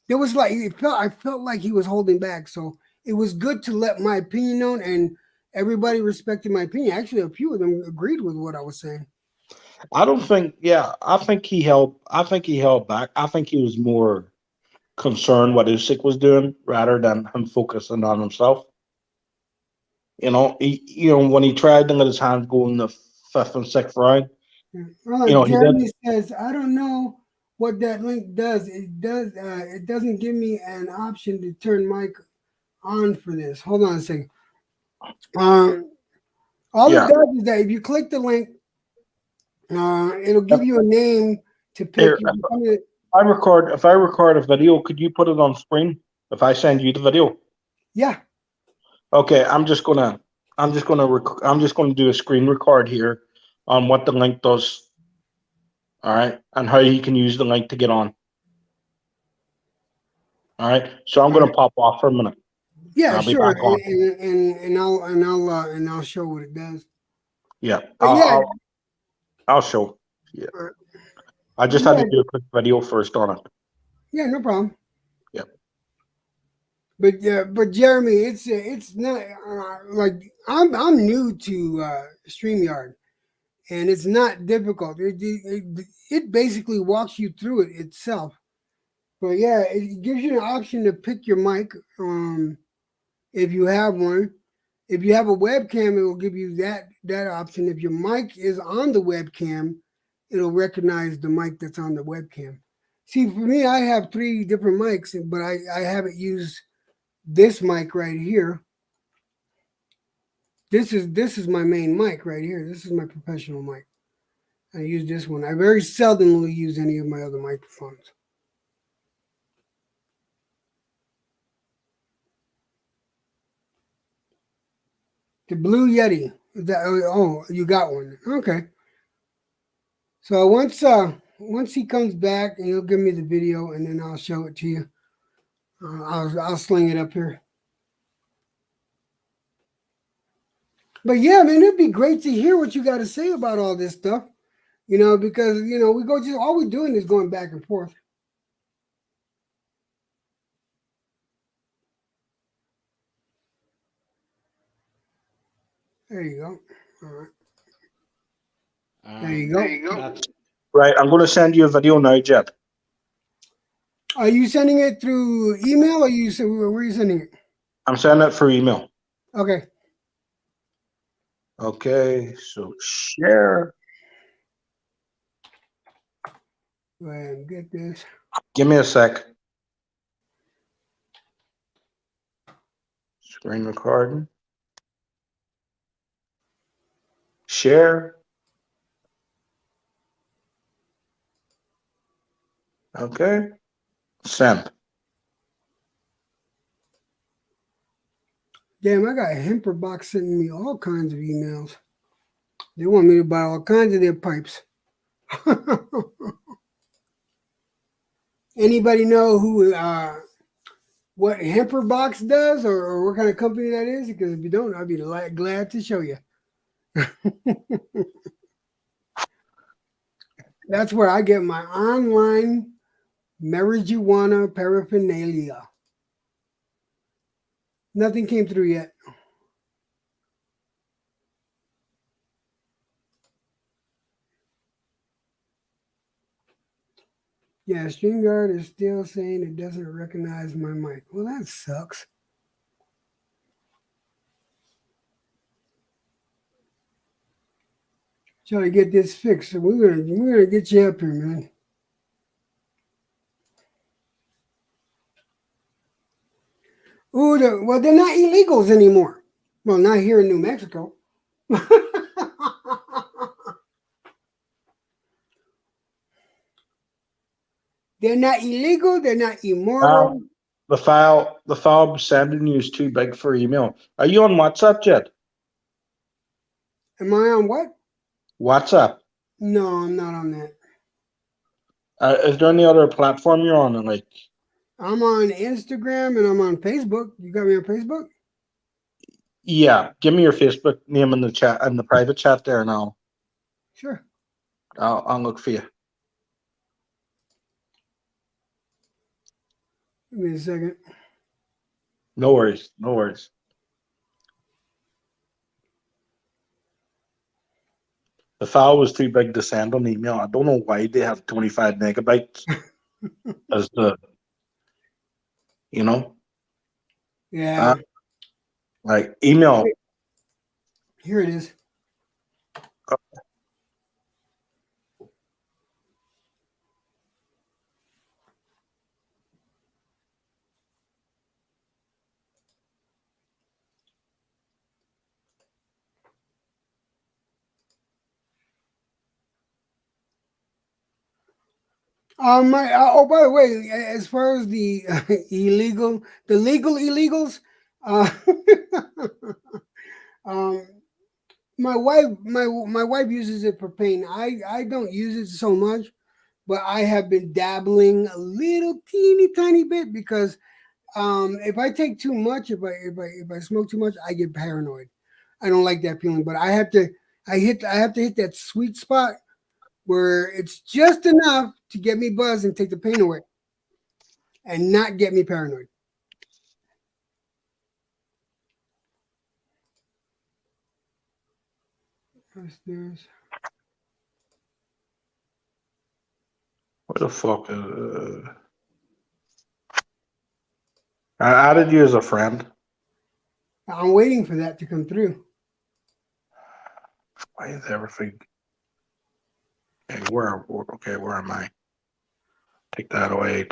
I felt like he was holding back. So it was good to let my opinion known, and everybody respected my opinion. Actually, a few of them agreed with what I was saying. I don't think. Yeah, I think he held. I think he held back. I think he was more concerned what Usyk was doing rather than him focusing on himself. When he tried to let his hands go in the fifth and sixth round, Well, like he did. Jeremy says, I don't know what that link does, it doesn't give me an option to turn mic on for this. Hold on a second. All it Yeah. does is that if you click the link, it'll give you a name to pick. Here, if I record a video, could you put it on screen if I send you the video? Yeah. Okay, I'm just gonna do a screen record here on what the link does. All right, and how you can use the link to get on. All right, so I'm gonna pop off for a minute. Yeah, I'll be sure. back on. And I'll show what it does. Yeah, But I'll show. Yeah, I just had yeah, to do a quick video first on it. yeah, no problem. Yep. But Jeremy, it's not like I'm new to StreamYard, and it's not difficult. It basically walks you through it itself. But yeah, it gives you an option to pick your mic, if you have one. If you have a webcam, it will give you that option. If your mic is on the webcam, it'll recognize the mic that's on the webcam. See, for me, I have 3 different mics, but I haven't used this mic right here. This is my main mic right here. This is my professional mic. I use this one. I very seldomly use any of my other microphones. The Blue Yeti. You got one. Okay. So once he comes back, and he'll give me the video, and then I'll show it to you. I'll sling it up here. But yeah, man, it'd be great to hear what you got to say about all this stuff. Because we go just all we're doing is going back and forth. There you go. All right. There you go. Right, I'm going to send you a video now, Jet. Are you sending it through email, or where are you sending it? I'm sending it for email. Okay. Okay, so share. Go ahead and get this. Give me a sec. Screen recording. Share. Okay. Send. Damn, I got Hemperbox sending me all kinds of emails. They want me to buy all kinds of their pipes. Anybody know what Hemperbox does, or what kind of company that is? Because if you don't, I'd be glad to show you. That's where I get my online marijuana paraphernalia. Nothing came through yet. Yeah, StreamYard is still saying it doesn't recognize my mic. Well, that sucks. Try to get this fixed. So we're gonna get you up here, man. Ooh, well, they're not illegals anymore. Well, not here in New Mexico. They're not illegal. They're not immoral. The file I'm sending you is too big for email. Are you on WhatsApp, Jet? Am I on what? WhatsApp. No, I'm not on that. Is there any other platform you're on? Like, I'm on Instagram and I'm on Facebook. You got me on Facebook? yeah. Give me your Facebook name in the chat, in the private chat there, and I'll look for you. Give me a second. No worries. No worries. The file was too big to send on email. I don't know why they have 25 megabytes as the, Yeah. Like email. Here it is. By the way, as far as the legal illegals, uh, um, my wife uses it for pain. I don't use it so much, but I have been dabbling a little teeny tiny bit because if I take too much, if I smoke too much, I get paranoid. I don't like that feeling, but I have to hit that sweet spot where it's just enough to get me buzzed and take the pain away, and not get me paranoid. Upstairs. What the fuck? I added you as a friend. I'm waiting for that to come through. Why is everything? Okay, where am I? Take that away.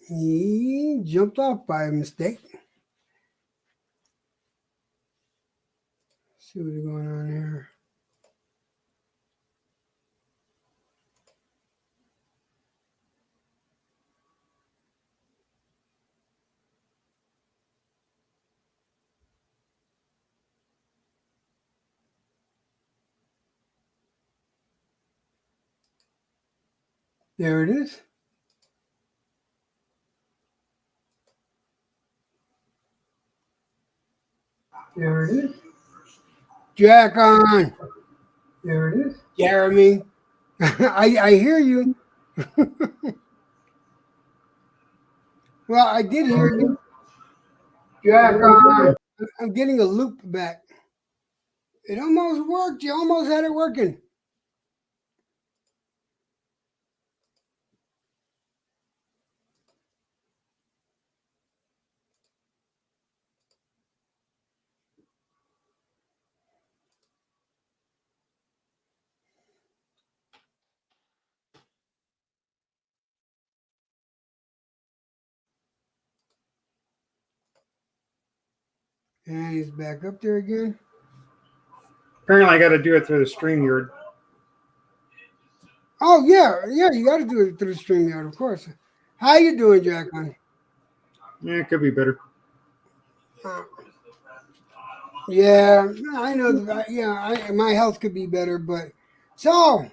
He jumped off by mistake. Let's see what's going on here. There it is. There it is. Jack on. There it is. Jeremy. I hear you. Well, I did hear you. Jack on. I'm getting a loop back. It almost worked. You almost had it working. And he's back up there again. Apparently, I got to do it through the StreamYard. Oh yeah, you got to do it through the StreamYard, of course. How you doing, Jacqueline? Yeah, it could be better. Yeah, I know. My health could be better, but so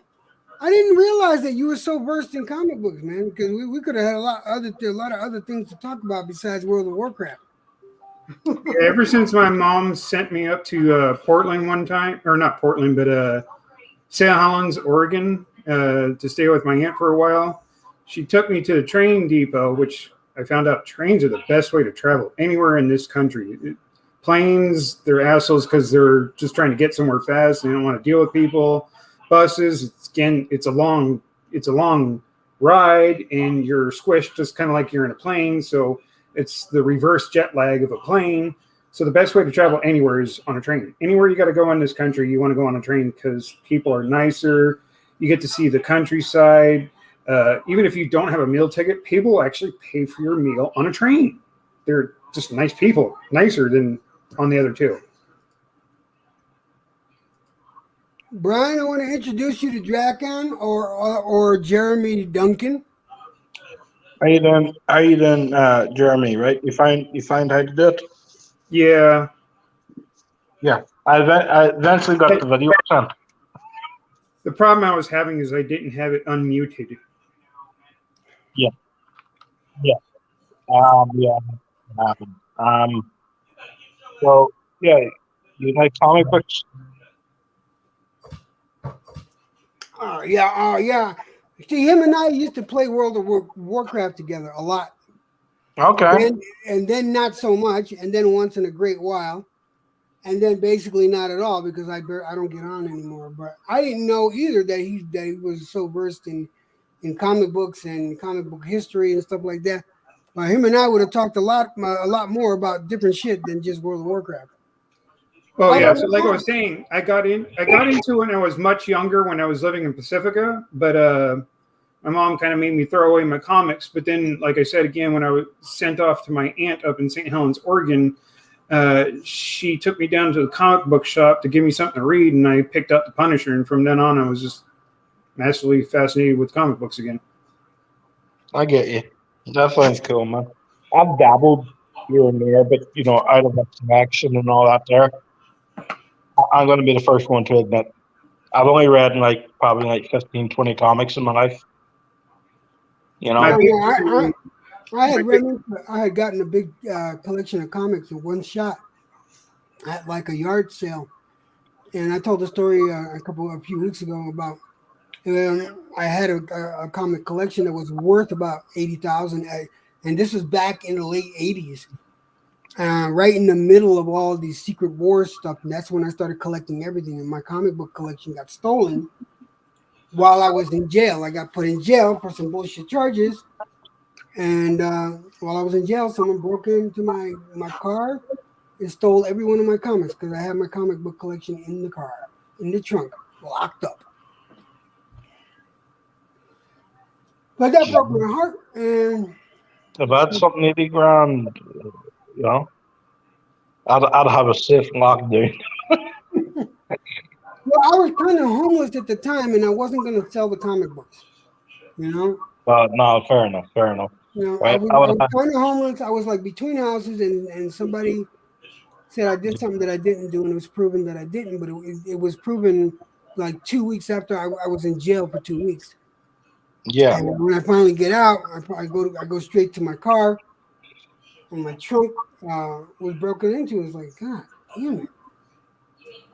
I didn't realize that you were so versed in comic books, man. Because we could have had a lot of other things to talk about besides World of Warcraft. Yeah, ever since my mom sent me up to Portland one time, or not Portland, but St. Helens, Oregon, to stay with my aunt for a while, she took me to the train depot, which I found out trains are the best way to travel anywhere in this country. Planes, they're assholes because they're just trying to get somewhere fast. They don't want to deal with people. Buses, it's a long ride, and you're squished just kind of like you're in a plane. So it's the reverse jet lag of a plane. So the best way to travel anywhere is on a train. Anywhere you got to go in this country, you want to go on a train because people are nicer. You get to see the countryside. Even if you don't have a meal ticket, people will actually pay for your meal on a train. They're just nice people, nicer than on the other two. Brian, I want to introduce you to Drakon or Jeremy Duncan. Are you done, Jeremy? Right? You find how to do it? Yeah. Yeah. I eventually got the video sent. The problem I was having is I didn't have it unmuted. Yeah. Yeah. Yeah. It happened. So yeah, you like comic books? Oh yeah. See, him and I used to play World of Warcraft together a lot. Okay. And then not so much, and then once in a great while, and then basically not at all because I don't get on anymore. But I didn't know either that he was so versed in comic books and comic book history and stuff like that. Him and I would have talked a lot more about different shit than just World of Warcraft. Well, yeah. So, like I was saying, I got into it when I was much younger, when I was living in Pacifica. But my mom kind of made me throw away my comics. But then, like I said again, when I was sent off to my aunt up in St. Helens, Oregon, she took me down to the comic book shop to give me something to read, and I picked up The Punisher. And from then on, I was just massively fascinated with comic books again. I get you. That sounds cool, man. I've dabbled here and there, but out of some action and all that there, I'm going to be the first one to admit I've only read probably 15, 20 comics in my life. My big- I had gotten a big collection of comics in one shot at like a yard sale, and I told the story a few weeks ago about I had a comic collection that was worth about $80,000, and this was back in the late '80s, right in the middle of all these Secret Wars stuff, and that's when I started collecting everything. And my comic book collection got stolen while I was in jail. I got put in jail for some bullshit charges. And while I was in jail, someone broke into my car and stole every one of my comics because I had my comic book collection in the car, in the trunk, locked up. But that broke my heart. And if I had something 80 grand, I'd have a safe locked down. Well, I was kind of homeless at the time, and I wasn't going to sell the comic books, But no, fair enough. I was kind of homeless. I was like between houses, and somebody said I did something that I didn't do, and it was proven that I didn't. But it was proven like 2 weeks after I was in jail for 2 weeks. Yeah. And when I finally get out, I go straight to my car, and my trunk was broken into. It was like, God damn it.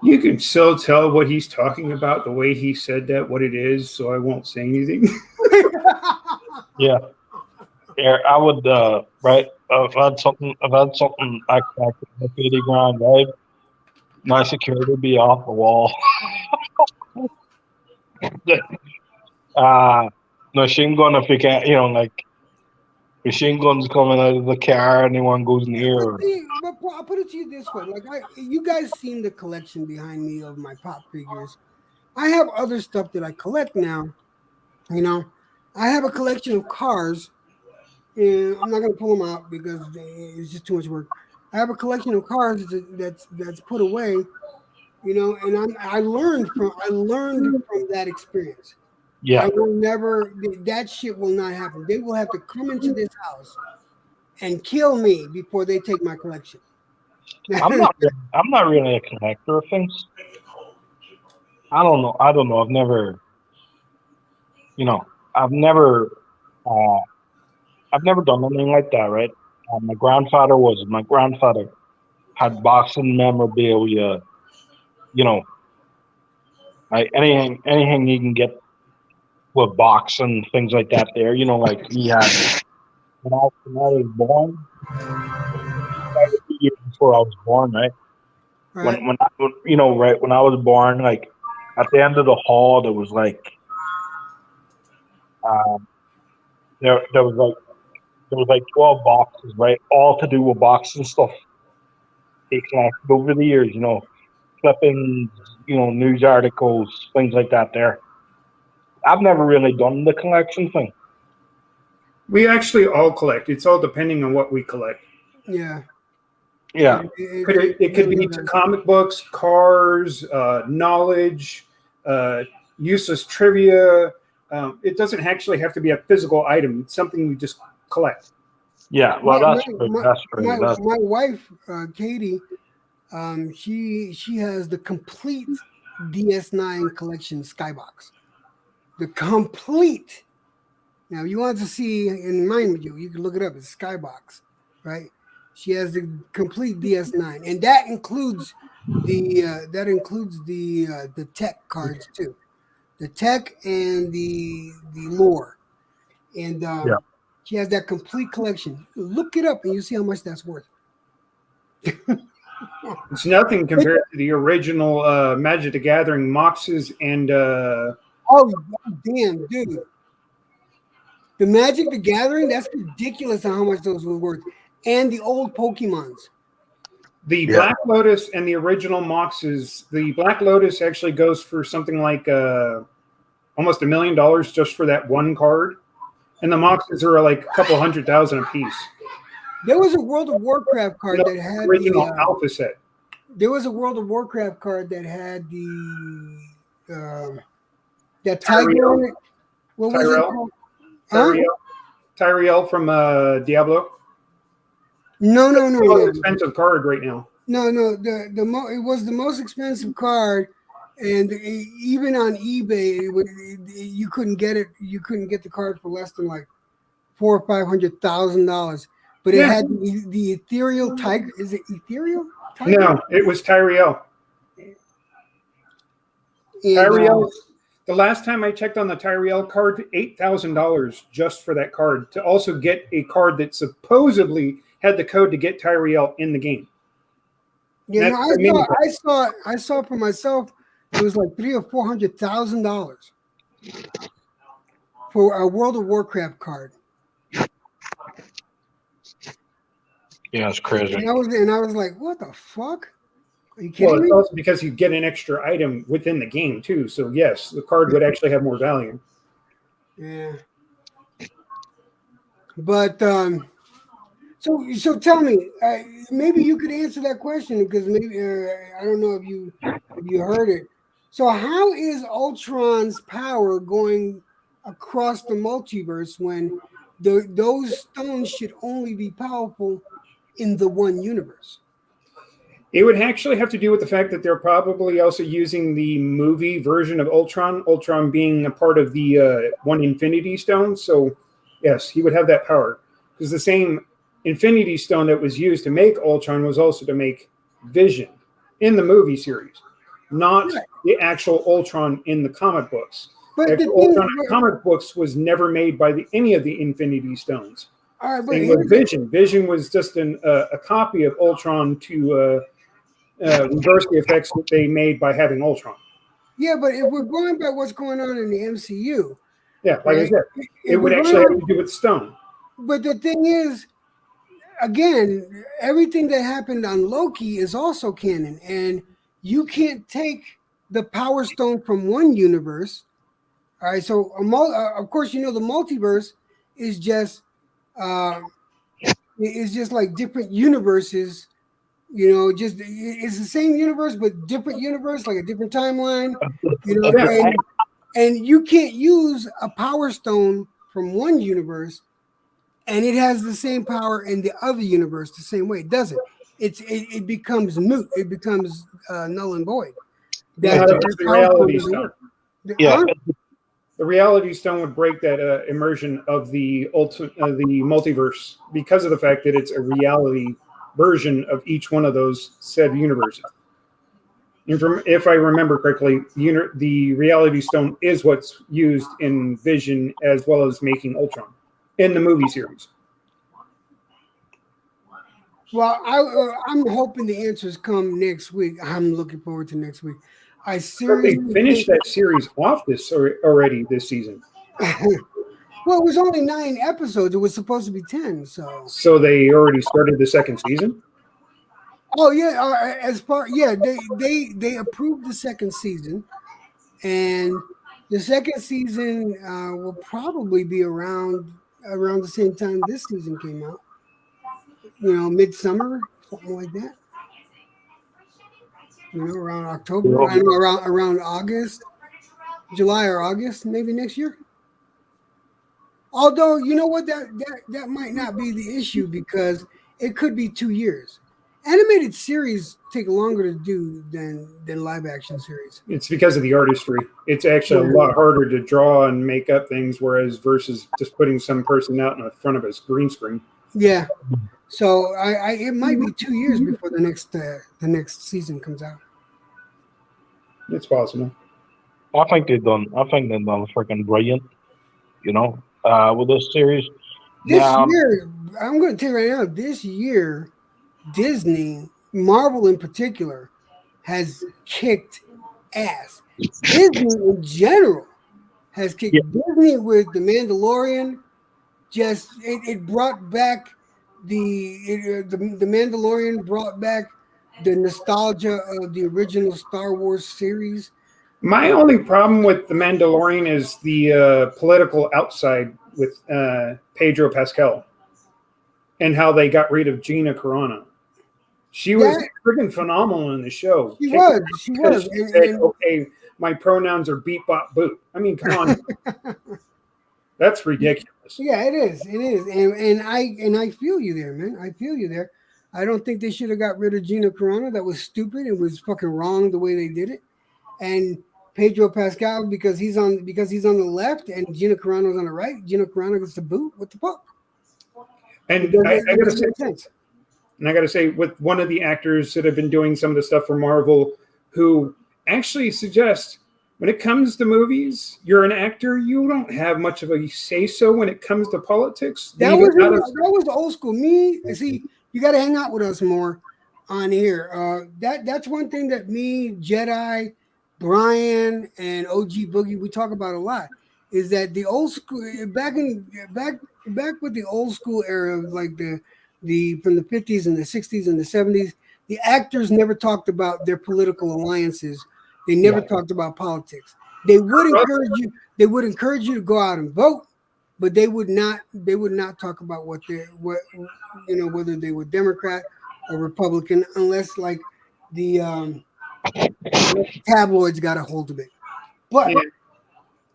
You can still tell what he's talking about the way he said that, what it is, so I won't say anything. Yeah. I would right. If I had something I could make 80 grand, right? My security would be off the wall. Machine gun if you can't, machine guns coming out of the car, anyone goes near. But I'll put it to you this way: you guys seen the collection behind me of my pop figures. I have other stuff that I collect now. I have a collection of cars, and I'm not going to pull them out because it's just too much work. I have a collection of cars that's put away, and I learned from that experience. Yeah. I will never. That shit will not happen. They will have to come into this house and kill me before they take my collection. I'm not really a collector of things. I don't know. I've never done anything like that, right? My grandfather had boxing memorabilia, anything you can get with boxing, things like that there, like he had, when I was born, years before I was born, right? Right. When I was born, like at the end of the hall, there was there was 12 boxes, right? All to do with boxing stuff. They collected over the years, clippings, news articles, things like that there. I've never really done the collection thing. We actually all collect. It's all depending on what we collect. Yeah. Yeah. It could be to comic books, cars, knowledge, useless trivia. It doesn't actually have to be a physical item. It's something you just collect. Yeah, well, that's true. My wife, Katie, she has the complete DS9 collection Skybox. The complete. Now, if you want to see in mind with you can look it up. It's Skybox, right? She has the complete DS9, and that includes the tech cards too, the tech and the lore, and she has that complete collection. Look it up, and you see how much that's worth. It's nothing compared to the original Magic the Gathering Moxes and. Oh damn, dude! The Magic the Gathering, that's ridiculous on how much those were worth, and the old Pokemons. The Black Lotus and the original Moxes. The Black Lotus actually goes for something like almost $1 million just for that one card, and the Moxes are like a couple $100,000 a piece. There was a World of Warcraft card that had original alpha set. There was a World of Warcraft card that had the that tiger on it. What was it Tyrell? called? Huh? Tyrell from Diablo. No. The most expensive card right now. No. It was the most expensive card, and even on eBay, you couldn't get it. You couldn't get the card for less than like $400,000 or $500,000. But it had the ethereal tiger. Is it ethereal? Tiger? No, it was Tyrell. Tyrell. The last time I checked on the Tyrell card, $8,000 just for that card to also get a card that supposedly had the code to get Tyrell in the game. Yeah, no, I saw it for myself. It was like $300,000 or $400,000 for a World of Warcraft card. Yeah, it's crazy. And I was like, what the fuck? Are you kidding me? It's also because you get an extra item within the game too. So yes, the card would actually have more value. Yeah. But so tell me, maybe you could answer that question because maybe I don't know if you heard it. So how is Ultron's power going across the multiverse when those stones should only be powerful in the one universe? It would actually have to do with the fact that they're probably also using the movie version of Ultron being a part of the one Infinity Stone. So yes, he would have that power because the same Infinity Stone that was used to make Ultron was also to make Vision in the movie series, not the actual Ultron in the comic books. But the Ultron in the comic books was never made by any of the Infinity Stones. All right, Same with Vision. Vision was just a copy of Ultron to reverse the effects that they made by having Ultron. Yeah, but if we're going by what's going on in the MCU, yeah, like I said, it would actually have to do with Stone. But the thing is, again, everything that happened on Loki is also canon, and you can't take the Power Stone from one universe. All right, so of course, the multiverse is just like different universes. It's the same universe but different universe, like a different timeline. And you can't use a Power Stone from one universe and it has the same power in the other universe the same way. It doesn't. It becomes moot. It becomes null and void. That's the reality stone. The reality stone would break that immersion of the multiverse because of the fact that it's a reality version of each one of those said universes. If I remember correctly, the reality stone is what's used in Vision as well as making Ultron in the movie series. Well, I'm hoping the answers come next week. I'm looking forward to next week. I seriously they finished that series off already this season. Well, it was only 9 episodes. It was supposed to be 10. So they already started the second season. Oh yeah, they approved the second season, and the second season will probably be around the same time this season came out. Midsummer, something like that. Around October, around August, July or August, maybe next year. Although, you know what, that might not be the issue because it could be 2 years. Animated series take longer to do than live action series. It's because of the artistry. It's actually a lot harder to draw and make up things, versus just putting some person out in front of a green screen. Yeah. So it might be 2 years before the next season comes out. It's possible. I think they've done freaking brilliant, with this series. This year, I'm going to tell you right now, this year, Disney, Marvel in particular, has kicked ass. Disney in general has kicked Disney with The Mandalorian. It brought back the Mandalorian brought back the nostalgia of the original Star Wars series. My only problem with The Mandalorian is the political outside with Pedro Pascal and how they got rid of Gina Carano. She was freaking phenomenal in the show. She was. She said, okay, my pronouns are beep bop boot. I mean, come on. That's ridiculous. Yeah, it is. It is. And I feel you there, man. I feel you there. I don't think they should have got rid of Gina Carano. That was stupid. It was fucking wrong the way they did it. And Pedro Pascal, because he's on the left and Gina Carano's on the right, Gina Carano gets the boot. What the fuck? And I gotta say, with one of the actors that have been doing some of the stuff for Marvel, who actually suggests when it comes to movies, you're an actor, you don't have much of a say-so when it comes to politics. That was old school. Me, see, you got to hang out with us more on here. That's one thing that me, Jedi, Brian, and OG Boogie, we talk about a lot, is that the old school, back with the old school era, like the from the 50s and the 60s and the 70s, the actors never talked about their political alliances. They never talked about politics. They would encourage you. They would encourage you to go out and vote, but they would not. They would not talk about whether they were Democrat or Republican, unless like the tabloids got a hold of it. But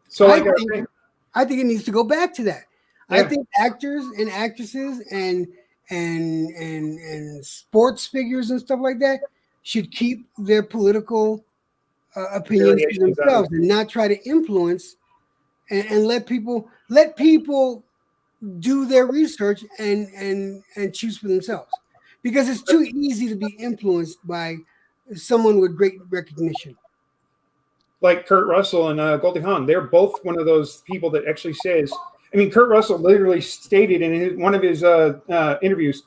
so I think it needs to go back to that. Yeah. I think actors and actresses and sports figures and stuff like that should keep their political opinions to themselves and not try to influence and let people do their research and choose for themselves, because it's too easy to be influenced by someone with great recognition. Like Kurt Russell and Goldie Hawn, they're both one of those people that actually says, I mean, Kurt Russell literally stated in one of his interviews,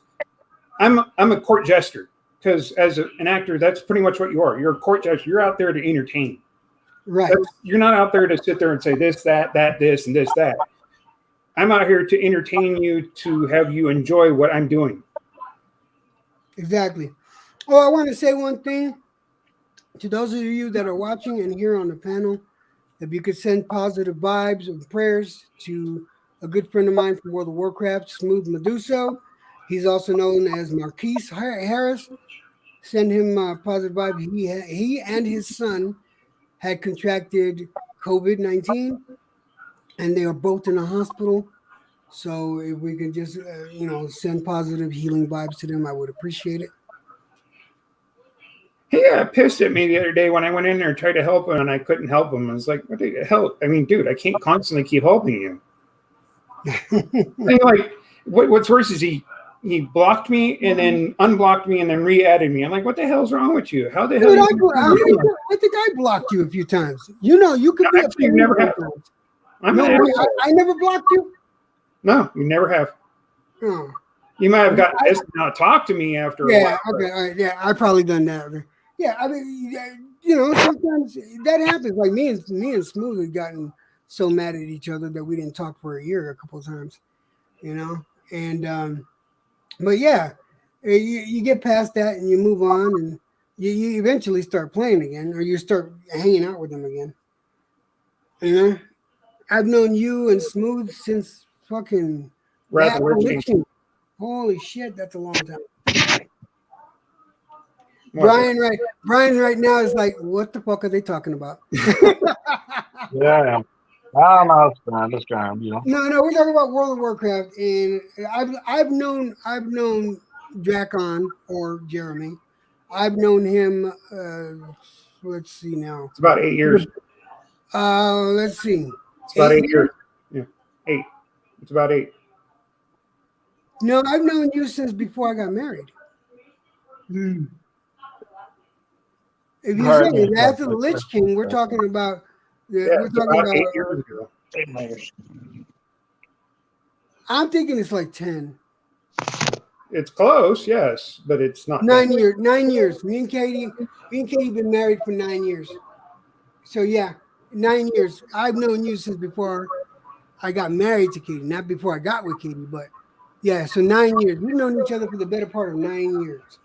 I'm a court jester. Because as an actor, that's pretty much what you are. You're a court jester. You're out there to entertain. Right. You're not out there to sit there and say this, that, this, and this, that. I'm out here to entertain you, to have you enjoy what I'm doing. Exactly. Oh, I want to say one thing to those of you that are watching and here on the panel. If you could send positive vibes and prayers to a good friend of mine from World of Warcraft, Smooth Meduso. He's also known as Marquise Harris. Send him positive vibes. He and his son had contracted COVID-19, and they are both in the hospital. So if we could just, send positive healing vibes to them, I would appreciate it. He got pissed at me the other day when I went in there and tried to help him, and I couldn't help him. I was like, what the hell? I mean, dude, I can't constantly keep helping you. I mean, like, what's worse is he blocked me and then unblocked me and then re-added me. I'm like, what the hell's wrong with you? How the hell? Dude, I think I blocked you a few times. You could be actually, you never have. I never blocked you. No, you never have. Oh. You might have gotten this now talk to me after a while. Okay, all right, yeah, I've probably done that. Yeah, I mean, sometimes that happens. Like me and Smooth had gotten so mad at each other that we didn't talk for a year a couple of times, and but yeah, you get past that and you move on, and you eventually start playing again, or you start hanging out with them again. I've known you and Smooth since fucking Revolution. Holy shit, that's a long time. Brian right now is like, what the fuck are they talking about? Yeah. Oh, no, it's fine. It's fine. No, we're talking about World of Warcraft, and I've known Drakon or Jeremy. I've known him. Let's see now. It's about 8 years. Let's see. It's about 8 years. Yeah, 8. It's about 8. No, I've known you since before I got married. If you say after the Lich King, we're talking about. We're talking about 8 years ago. 8 years. I'm thinking it's like 10. It's close, yes, but it's not 9 years. 9 years. Me and Katie been married for 9 years. So yeah, 9 years. I've known you since before I got married to Katie, not before I got with Katie, but yeah. So 9 years. We've known each other for the better part of 9 years,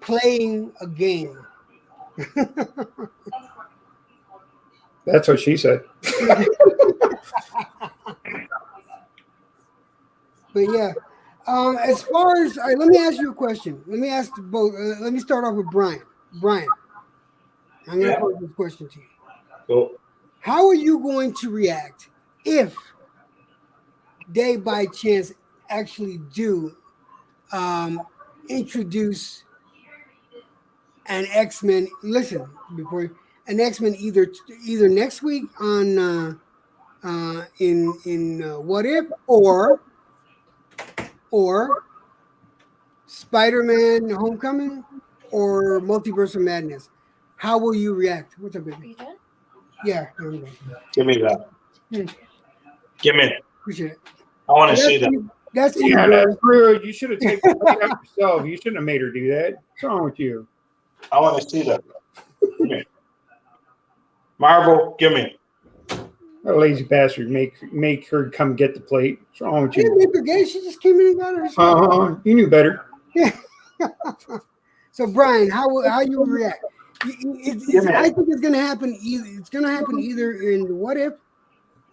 playing a game. That's what she said. But yeah, as far as let me ask you a question. Let me ask both. Let me start off with Brian. Brian, I'm going to pose this question to you. Cool. How are you going to react if they by chance actually do introduce an X-Men? Listen, before an X-Men either next week on in What If, or Spider-Man Homecoming, or Multiverse of Madness. How will you react? What's up, Are baby? you done? Yeah, I'm done. Give me that. Hmm. Give me it. Appreciate it. I want to So see that. That's you, Yeah, bro. that's rude. You should have taken the plate out yourself. You shouldn't have made her do that. What's wrong with you? I want to see that. Give me it. Marvel, give me. What a lazy bastard. Make her come get the plate. What's wrong with She didn't you? make her gay. She just came in and got her. You knew better. Yeah. So Brian, how you react? I think it's gonna happen either. It's gonna happen either in What If,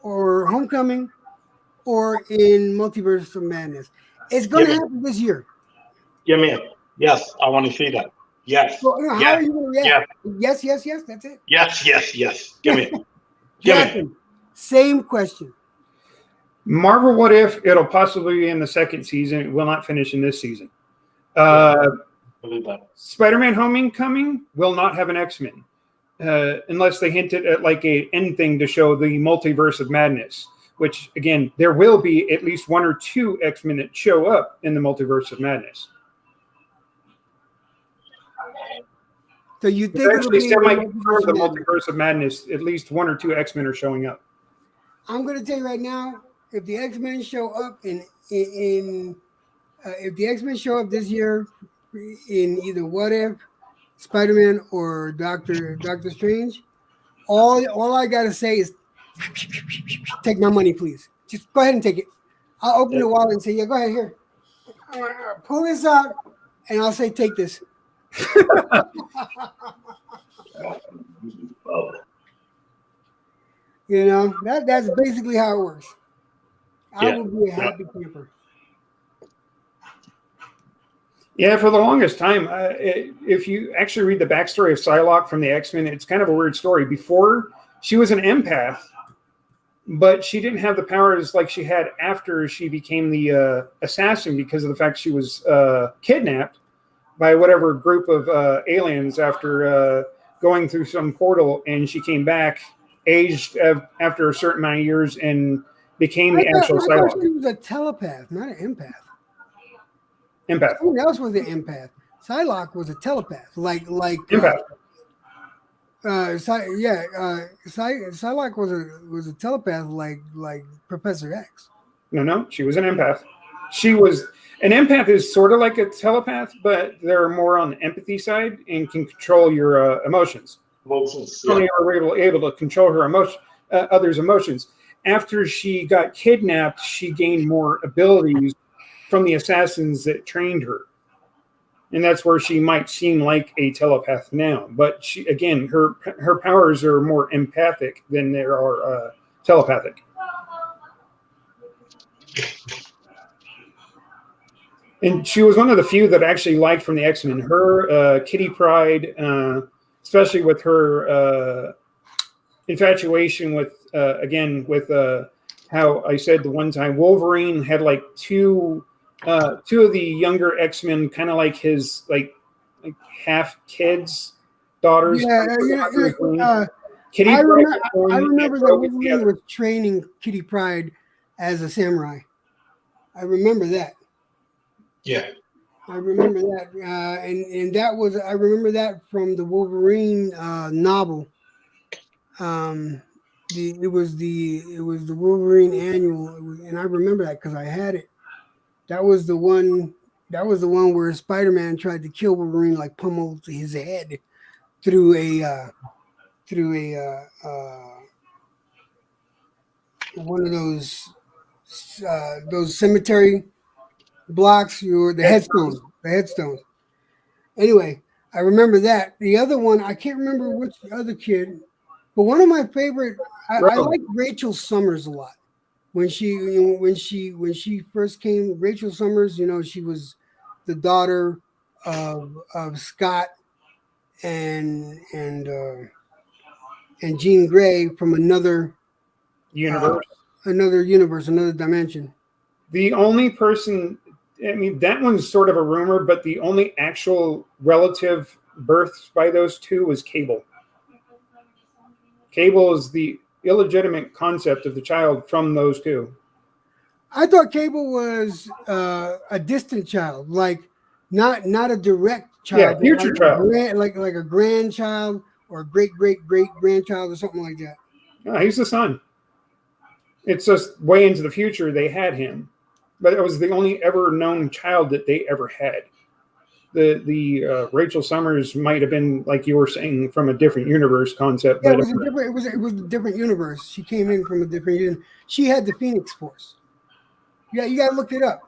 or Homecoming, or in Multiverse of Madness. It's gonna happen this year. Give me it. Yes, I want to see that. Yes. So, how Yes. are you gonna react? Yes. That's it. Yes. Give me it. Give me it. Jackson, same question. Marvel What If, it'll possibly be in the second season. It will not finish in this season. Believe that. Spider-Man Homecoming will not have an X-Men. Unless they hinted at like a end thing to show the Multiverse of Madness, which again, there will be at least one or two X-Men that show up in the Multiverse of Madness. So you think It's it'll actually be in the semi-confirmed the Multiverse of Madness? Multiverse of Madness. At least one or two X-Men are showing up. I'm gonna tell you right now, if the X-Men show up if the X-Men show up this year in either What If, Spider-Man, or Doctor Strange, all I gotta say is take my money, please. Just go ahead and take it. I'll open the wallet and say, yeah, go ahead here. Pull this out, and I'll say, take this. You know, that's basically how it works. I will be a happy camper. Yeah, for the longest time, if you actually read the backstory of Psylocke from the X-Men, it's kind of a weird story. Before, she was an empath, but she didn't have the powers like she had after she became the assassin because of the fact she was kidnapped by whatever group of aliens after going through some portal, and she came back aged after a certain amount of years and became the actual Psylocke. Psylocke. She was a telepath, not an empath. Empath. Someone else was an empath. Psylocke was a telepath, like Empath. Psylocke was a telepath, like Professor X. No, she was an empath. She was an empath is sort of like a telepath, but they're more on the empathy side and can control your emotions. Emotions. Only are able to control her others' emotions. After she got kidnapped, she gained more abilities from the assassins that trained her. And that's where she might seem like a telepath now. But she, again, her powers are more empathic than they are telepathic. And she was one of the few that I actually liked from the X-Men. Her Kitty Pryde, especially with her infatuation with, how I said the one time Wolverine had like two of the younger X-Men, kind of like his like half kids, daughters. Kitty I Pryde remember that Wolverine was training Kitty Pryde as a samurai. I remember that. Yeah. I remember that, and that was I remember that from the Wolverine novel. It was the Wolverine annual, and I remember that because I had it. That was the one where Spider-Man tried to kill Wolverine, like pummeled his head through a one of those cemetery blocks, the headstones. Anyway, I remember that. The other one, I can't remember which other kid, but one of my favorite. I like Rachel Summers a lot. When she first came, Rachel Summers, she was the daughter of Scott and and Jean Grey from another Universe. Another universe, another dimension. The only person, I mean, that one's sort of a rumor, but the only actual relative births by those two was Cable. Cable is the illegitimate concept of the child from those two. I thought Cable was a distant child, like not a direct child. Yeah, future child. Like a grandchild or a great grandchild or something like that. No, he's the son. It's just way into the future they had him, but it was the only ever known child that they ever had. The Rachel Summers might have been, like you were saying, from a different universe concept. Yeah, but it was a different universe. She came in from a different universe. She had the Phoenix Force. Yeah, you gotta look it up.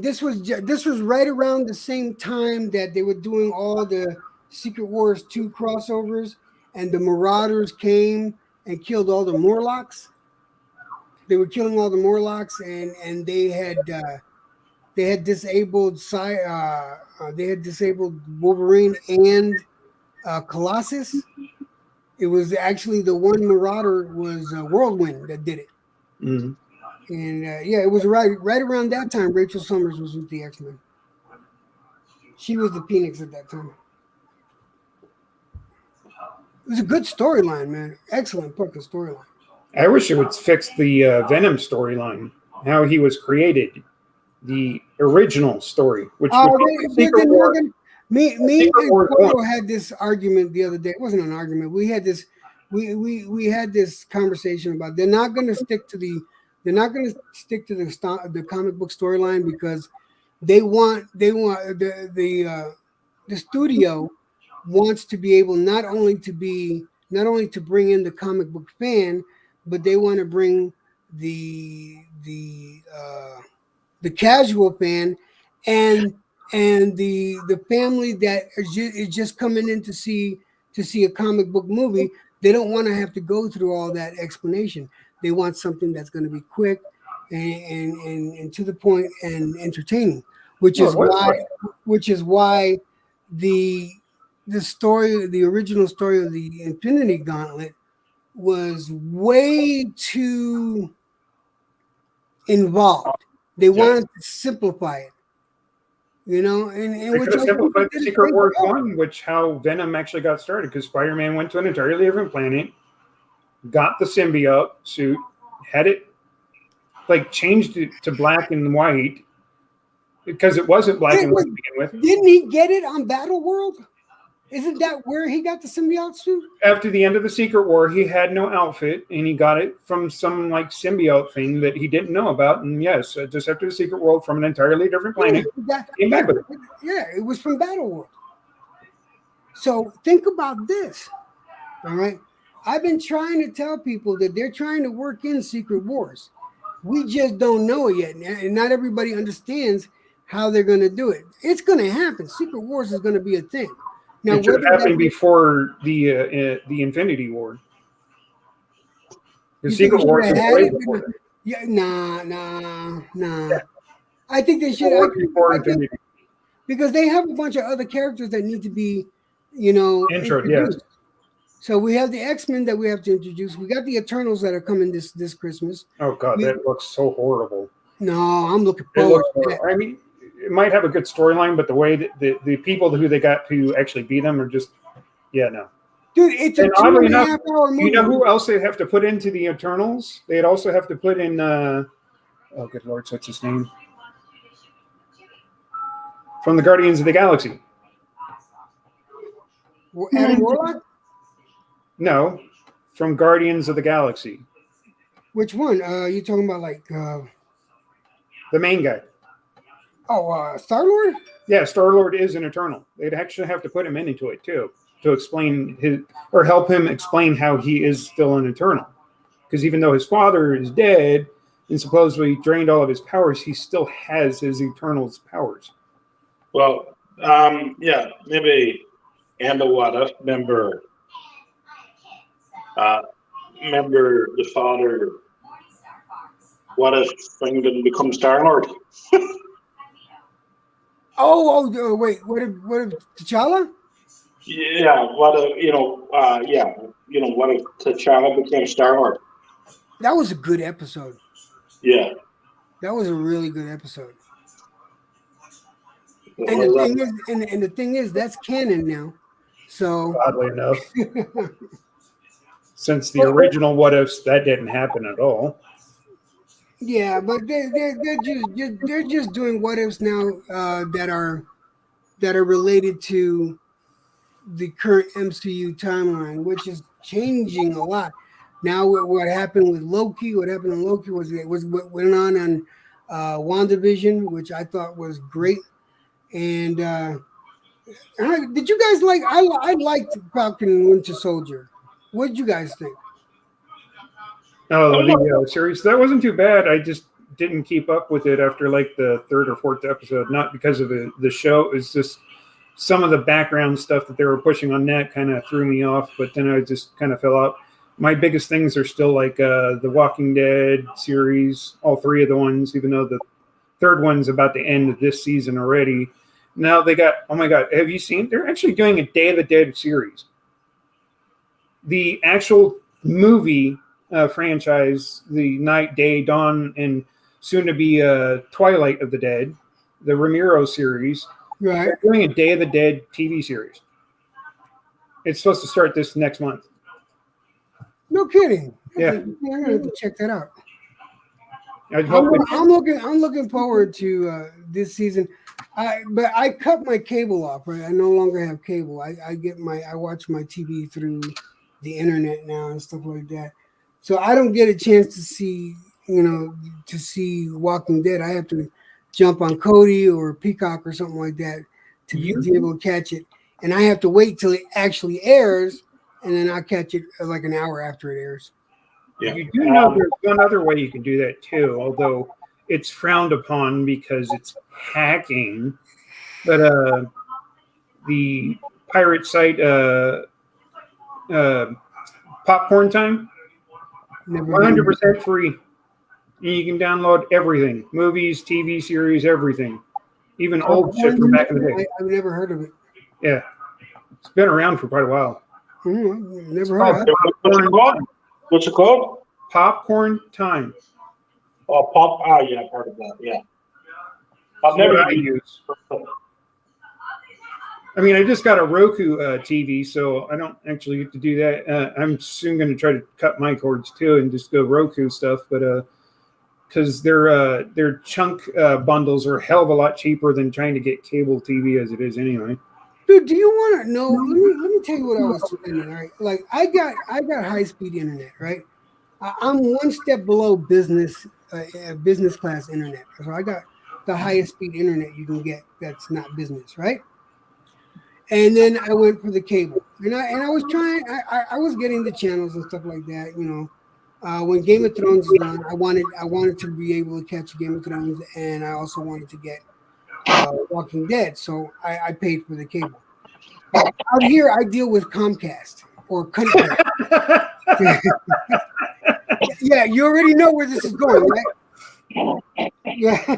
This was right around the same time that they were doing all the Secret Wars 2 crossovers, and the Marauders came and killed all the Morlocks. They were killing all the Morlocks, and they had disabled Wolverine and Colossus. It was actually the one Marauder was Whirlwind that did it. Mm-hmm. And it was right around that time. Rachel Summers was with the X-Men. She was the Phoenix at that time. It was a good storyline, man. Excellent fucking storyline. I wish it would fix the Venom storyline, how he was created, the original story, which me and Coro had this argument the other day. It wasn't an argument. We had this conversation about they're not going to stick to the comic book storyline because the studio wants to be able not only to bring in the comic book fan, but they want to bring the casual fan and the family that is just coming in to see a comic book movie. They don't want to have to go through all that explanation. They want something that's going to be quick and to the point and entertaining, which is why the original story of the Infinity Gauntlet was way too involved. They wanted to simplify it, and they could have simplified the Secret Wars 1, which how Venom actually got started, because Spider-Man went to an entirely different planet, got the symbiote suit, had it changed it to black and white because it wasn't black and white to begin with. Didn't he get it on Battle World? Isn't that where he got the symbiote suit? After the end of the Secret War, he had no outfit, and he got it from some symbiote thing that he didn't know about. And yes, just after the Secret World, from an entirely different planet, came back with it. Yeah, it was from Battle World. So think about this, all right? I've been trying to tell people that they're trying to work in Secret Wars. We just don't know it yet, and not everybody understands how they're going to do it. It's going to happen. Secret Wars is going to be a thing. Now, it should happen before the Infinity War. The Secret Wars is way before. Yeah, nah. Yeah. I think they should because they have a bunch of other characters that need to be, introduced. Yes. So we have the X-Men that we have to introduce. We got the Eternals that are coming this Christmas. Oh God, that looks so horrible. No, I'm looking forward to that. I mean, it might have a good storyline, but the way that the people who they got to actually beat them are just, no. Dude, it's a 2.5 hour movie. You know who else they have to put into the Eternals? They'd also have to put in, oh good Lord, what's his name? From the Guardians of the Galaxy. Adam Warlock? No, from Guardians of the Galaxy. Which one? You talking about the main guy? Oh, Star-Lord? Yeah, Star-Lord is an Eternal. They'd actually have to put him into it too, to explain help him explain how he is still an Eternal. Because even though his father is dead and supposedly drained all of his powers, he still has his Eternal's powers. Well, maybe end of what if remember the father. What if England becomes Star-Lord? Oh, wait. What if T'Challa? Yeah, what if what if T'Challa became Star-Lord? That was a good episode. Yeah. That was a really good episode. What And was the that? thing is, and the thing is, that's canon now. So Oddly enough, since the original What Ifs, that didn't happen at all. yeah, but they're just doing what ifs now that are related to the current MCU timeline, which is changing a lot. Now, what happened with Loki? What happened in Loki was what went on WandaVision, which I thought was great. And did you guys like? I liked Falcon and Winter Soldier. What did you guys think? Oh, the series, that wasn't too bad. I just didn't keep up with it after like the third or fourth episode. Not because of the show. It's just some of the background stuff that they were pushing on net kind of threw me off. But then I just kind of fell out. My biggest things are still like the Walking Dead series, all three of the ones, even though the third one's about the end of this season already. Now they got, oh my God, have you seen? They're actually doing a Day of the Dead series. The actual movie franchise, the Night, Day, Dawn, and soon to be Twilight of the Dead, the Ramiro series. Right. They're doing a Day of the Dead TV series. It's supposed to start this next month. No kidding. Yeah. I'm gonna have to check that out. I'm I'm looking forward to this season. But I cut my cable off. Right, I no longer have cable. I watch my TV through the internet now and stuff like that. So I don't get a chance to see Walking Dead. I have to jump on Kodi or Peacock or something like that to be able to catch it, and I have to wait till it actually airs, and then I'll catch it like an hour after it airs. Yeah. You do know there's one other way you can do that too, although it's frowned upon because it's hacking. But the pirate site, Popcorn Time, 100% free. And you can download everything: movies, TV series, everything, even old shit from back in the day. I've never heard of it. Yeah, it's been around for quite a while. Never heard of it. What's it called? What's it called? Popcorn Time. Oh, Pop. Ah, yeah, I've heard of that. Yeah. I've never used. I mean, I just got a Roku TV, so I don't actually get to do that. I'm soon going to try to cut my cords too and just go Roku stuff, but because their chunk bundles are a hell of a lot cheaper than trying to get cable TV as it is anyway. Dude, do you want to know? Let me tell you what I was spending. Right, like I got high speed internet. Right, I'm one step below business class internet. So I got the highest speed internet you can get. That's not business, right? And then I went for the cable, and I was trying. I was getting the channels and stuff like that. When Game of Thrones is on, I wanted to be able to catch Game of Thrones, and I also wanted to get Walking Dead. So I paid for the cable. Out here, I deal with Comcast or Comcast. Yeah, you already know where this is going, right? Yeah.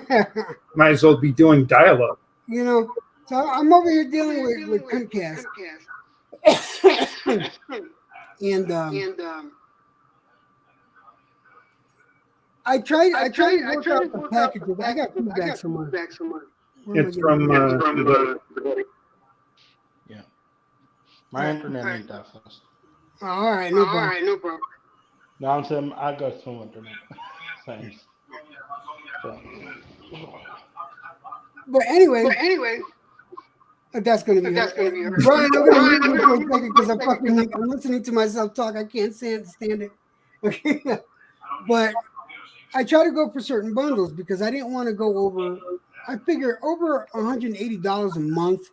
Might as well be doing dial-up. So I'm over here dealing with Comcast. And I tried to work out the packages. I got feedback somewhere. It's from yeah. My internet ain't that fast. All right, no problem. No, I'm saying I got some internet. Thanks. So. But anyway. That's gonna be hard. Brian, I'm gonna mute you for a second because I'm listening to myself talk. I can't stand it. Okay, but I try to go for certain bundles because I didn't want to go over. I figure over $180 a month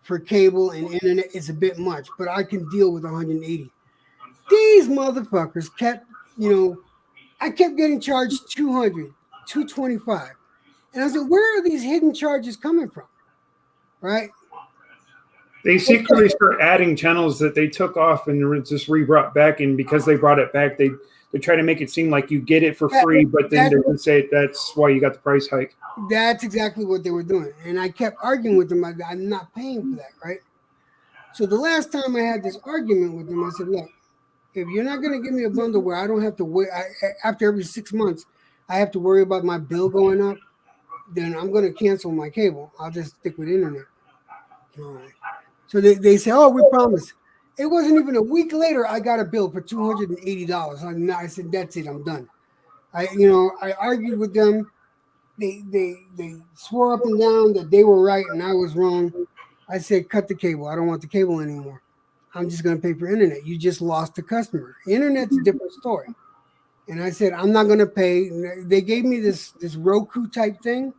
for cable and internet is a bit much, but I can deal with 180. These motherfuckers kept, I kept getting charged $200, $225, and I said, where are these hidden charges coming from? Right? They secretly start adding channels that they took off and just re-brought back, and because they brought it back, they try to make it seem like you get it for free, but then they're going to say that's why you got the price hike. That's exactly what they were doing, and I kept arguing with them. I'm not paying for that, right? So the last time I had this argument with them, I said, look, if you're not going to give me a bundle where I don't have to wait, after every 6 months, I have to worry about my bill going up, then I'm going to cancel my cable. I'll just stick with internet. All right. So they say, oh, we promise. It wasn't even a week later, I got a bill for $280. I said, that's it, I'm done. I argued with them. They swore up and down that they were right and I was wrong. I said, cut the cable. I don't want the cable anymore. I'm just going to pay for internet. You just lost the customer. Internet's a different story. And I said, I'm not going to pay. They gave me this Roku type thing,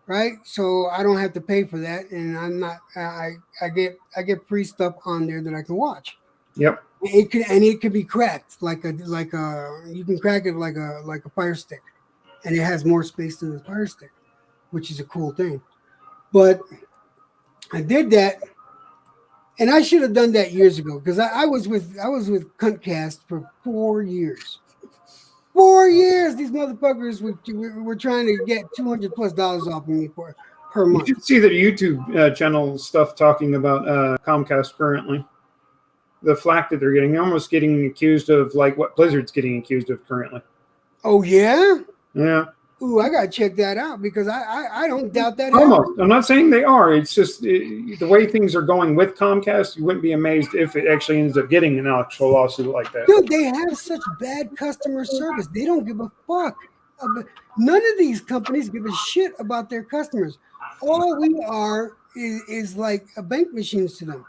right? So I don't have to pay for that. And I'm not. I get free stuff on there that I can watch. Yep. It could be cracked like a you can crack it like a Fire Stick, and it has more space than the Fire Stick, which is a cool thing. But I did that. And I should have done that years ago because I was with Cuntcast for 4 years. 4 years, these motherfuckers were trying to get $200+ off of me per month. You should see the YouTube channel stuff talking about Comcast currently. The flack that they're getting, they're almost getting accused of like what Blizzard's getting accused of currently. Oh yeah? Yeah. Ooh, I gotta check that out because I don't doubt that. Almost. I'm not saying they are. It's just the way things are going with Comcast. You wouldn't be amazed if it actually ends up getting an actual lawsuit like that. Dude, they have such bad customer service. They don't give a fuck. None of these companies give a shit about their customers. All we are is like a bank machines to them.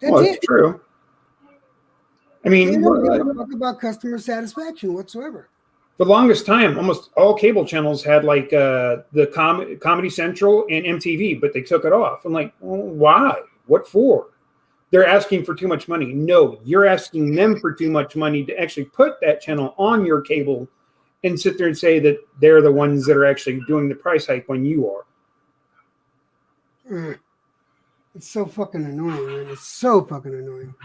That's it. True. I mean, they don't give a fuck about customer satisfaction whatsoever. The longest time, almost all cable channels had like the Comedy Central and MTV, but they took it off. I'm like, well, why? What for? They're asking for too much money. No, you're asking them for too much money to actually put that channel on your cable and sit there and say that they're the ones that are actually doing the price hike when you are. It's so fucking annoying, man. It's so fucking annoying.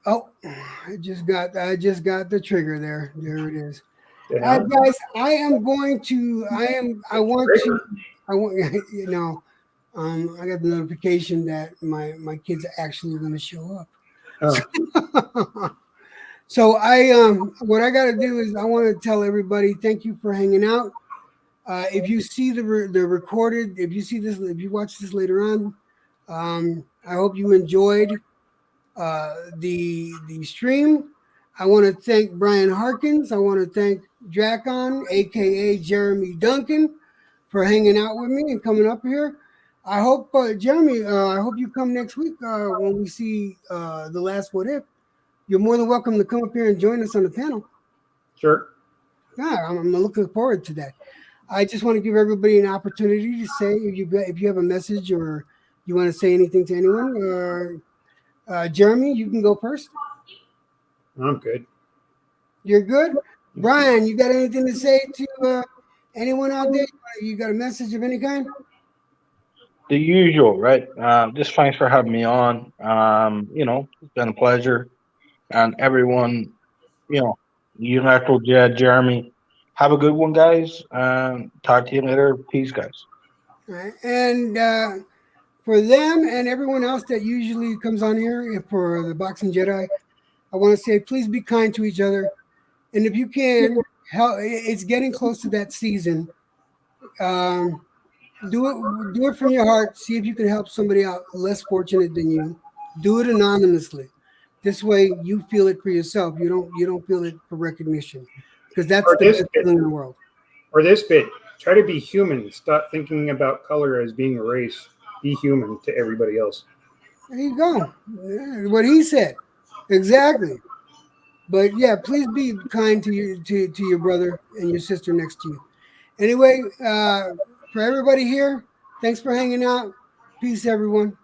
Oh, I just got the trigger there. There it is. Yeah. Guys, I want, I got the notification that my kids are actually going to show up. Oh. So what I got to do is I want to tell everybody thank you for hanging out. If you see the recorded, if you watch this later on, I hope you enjoyed the stream. I want to thank Brian Harkins. I want to thank Dracon, aka Jeremy Duncan, for hanging out with me and coming up here. I hope Jeremy, I hope you come next week when we see the last What If. You're more than welcome to come up here and join us on the panel. Sure. Yeah, I'm looking forward to that. I just want to give everybody an opportunity to say if you have a message or you want to say anything to anyone. Jeremy, you can go first. I'm good. You're good? Brian, you got anything to say to anyone out there? You got a message of any kind? The usual, right? Just thanks for having me on. It's been a pleasure. And everyone, Untitled Jeremy, have a good one, guys. Talk to you later. Peace, guys. All right. And for them and everyone else that usually comes on here for the Boxing Jedi, I want to say please be kind to each other. And if you can, help, it's getting close to that season. Do it from your heart. See if you can help somebody out less fortunate than you. Do it anonymously. This way, you feel it for yourself. You don't feel it for recognition, because that's the best feeling in the world. Or this bit: try to be human. Stop thinking about color as being a race. Be human to everybody else. There you go. What he said, exactly. But yeah, please be kind to your brother and your sister next to you. Anyway, for everybody here, thanks for hanging out. Peace, everyone.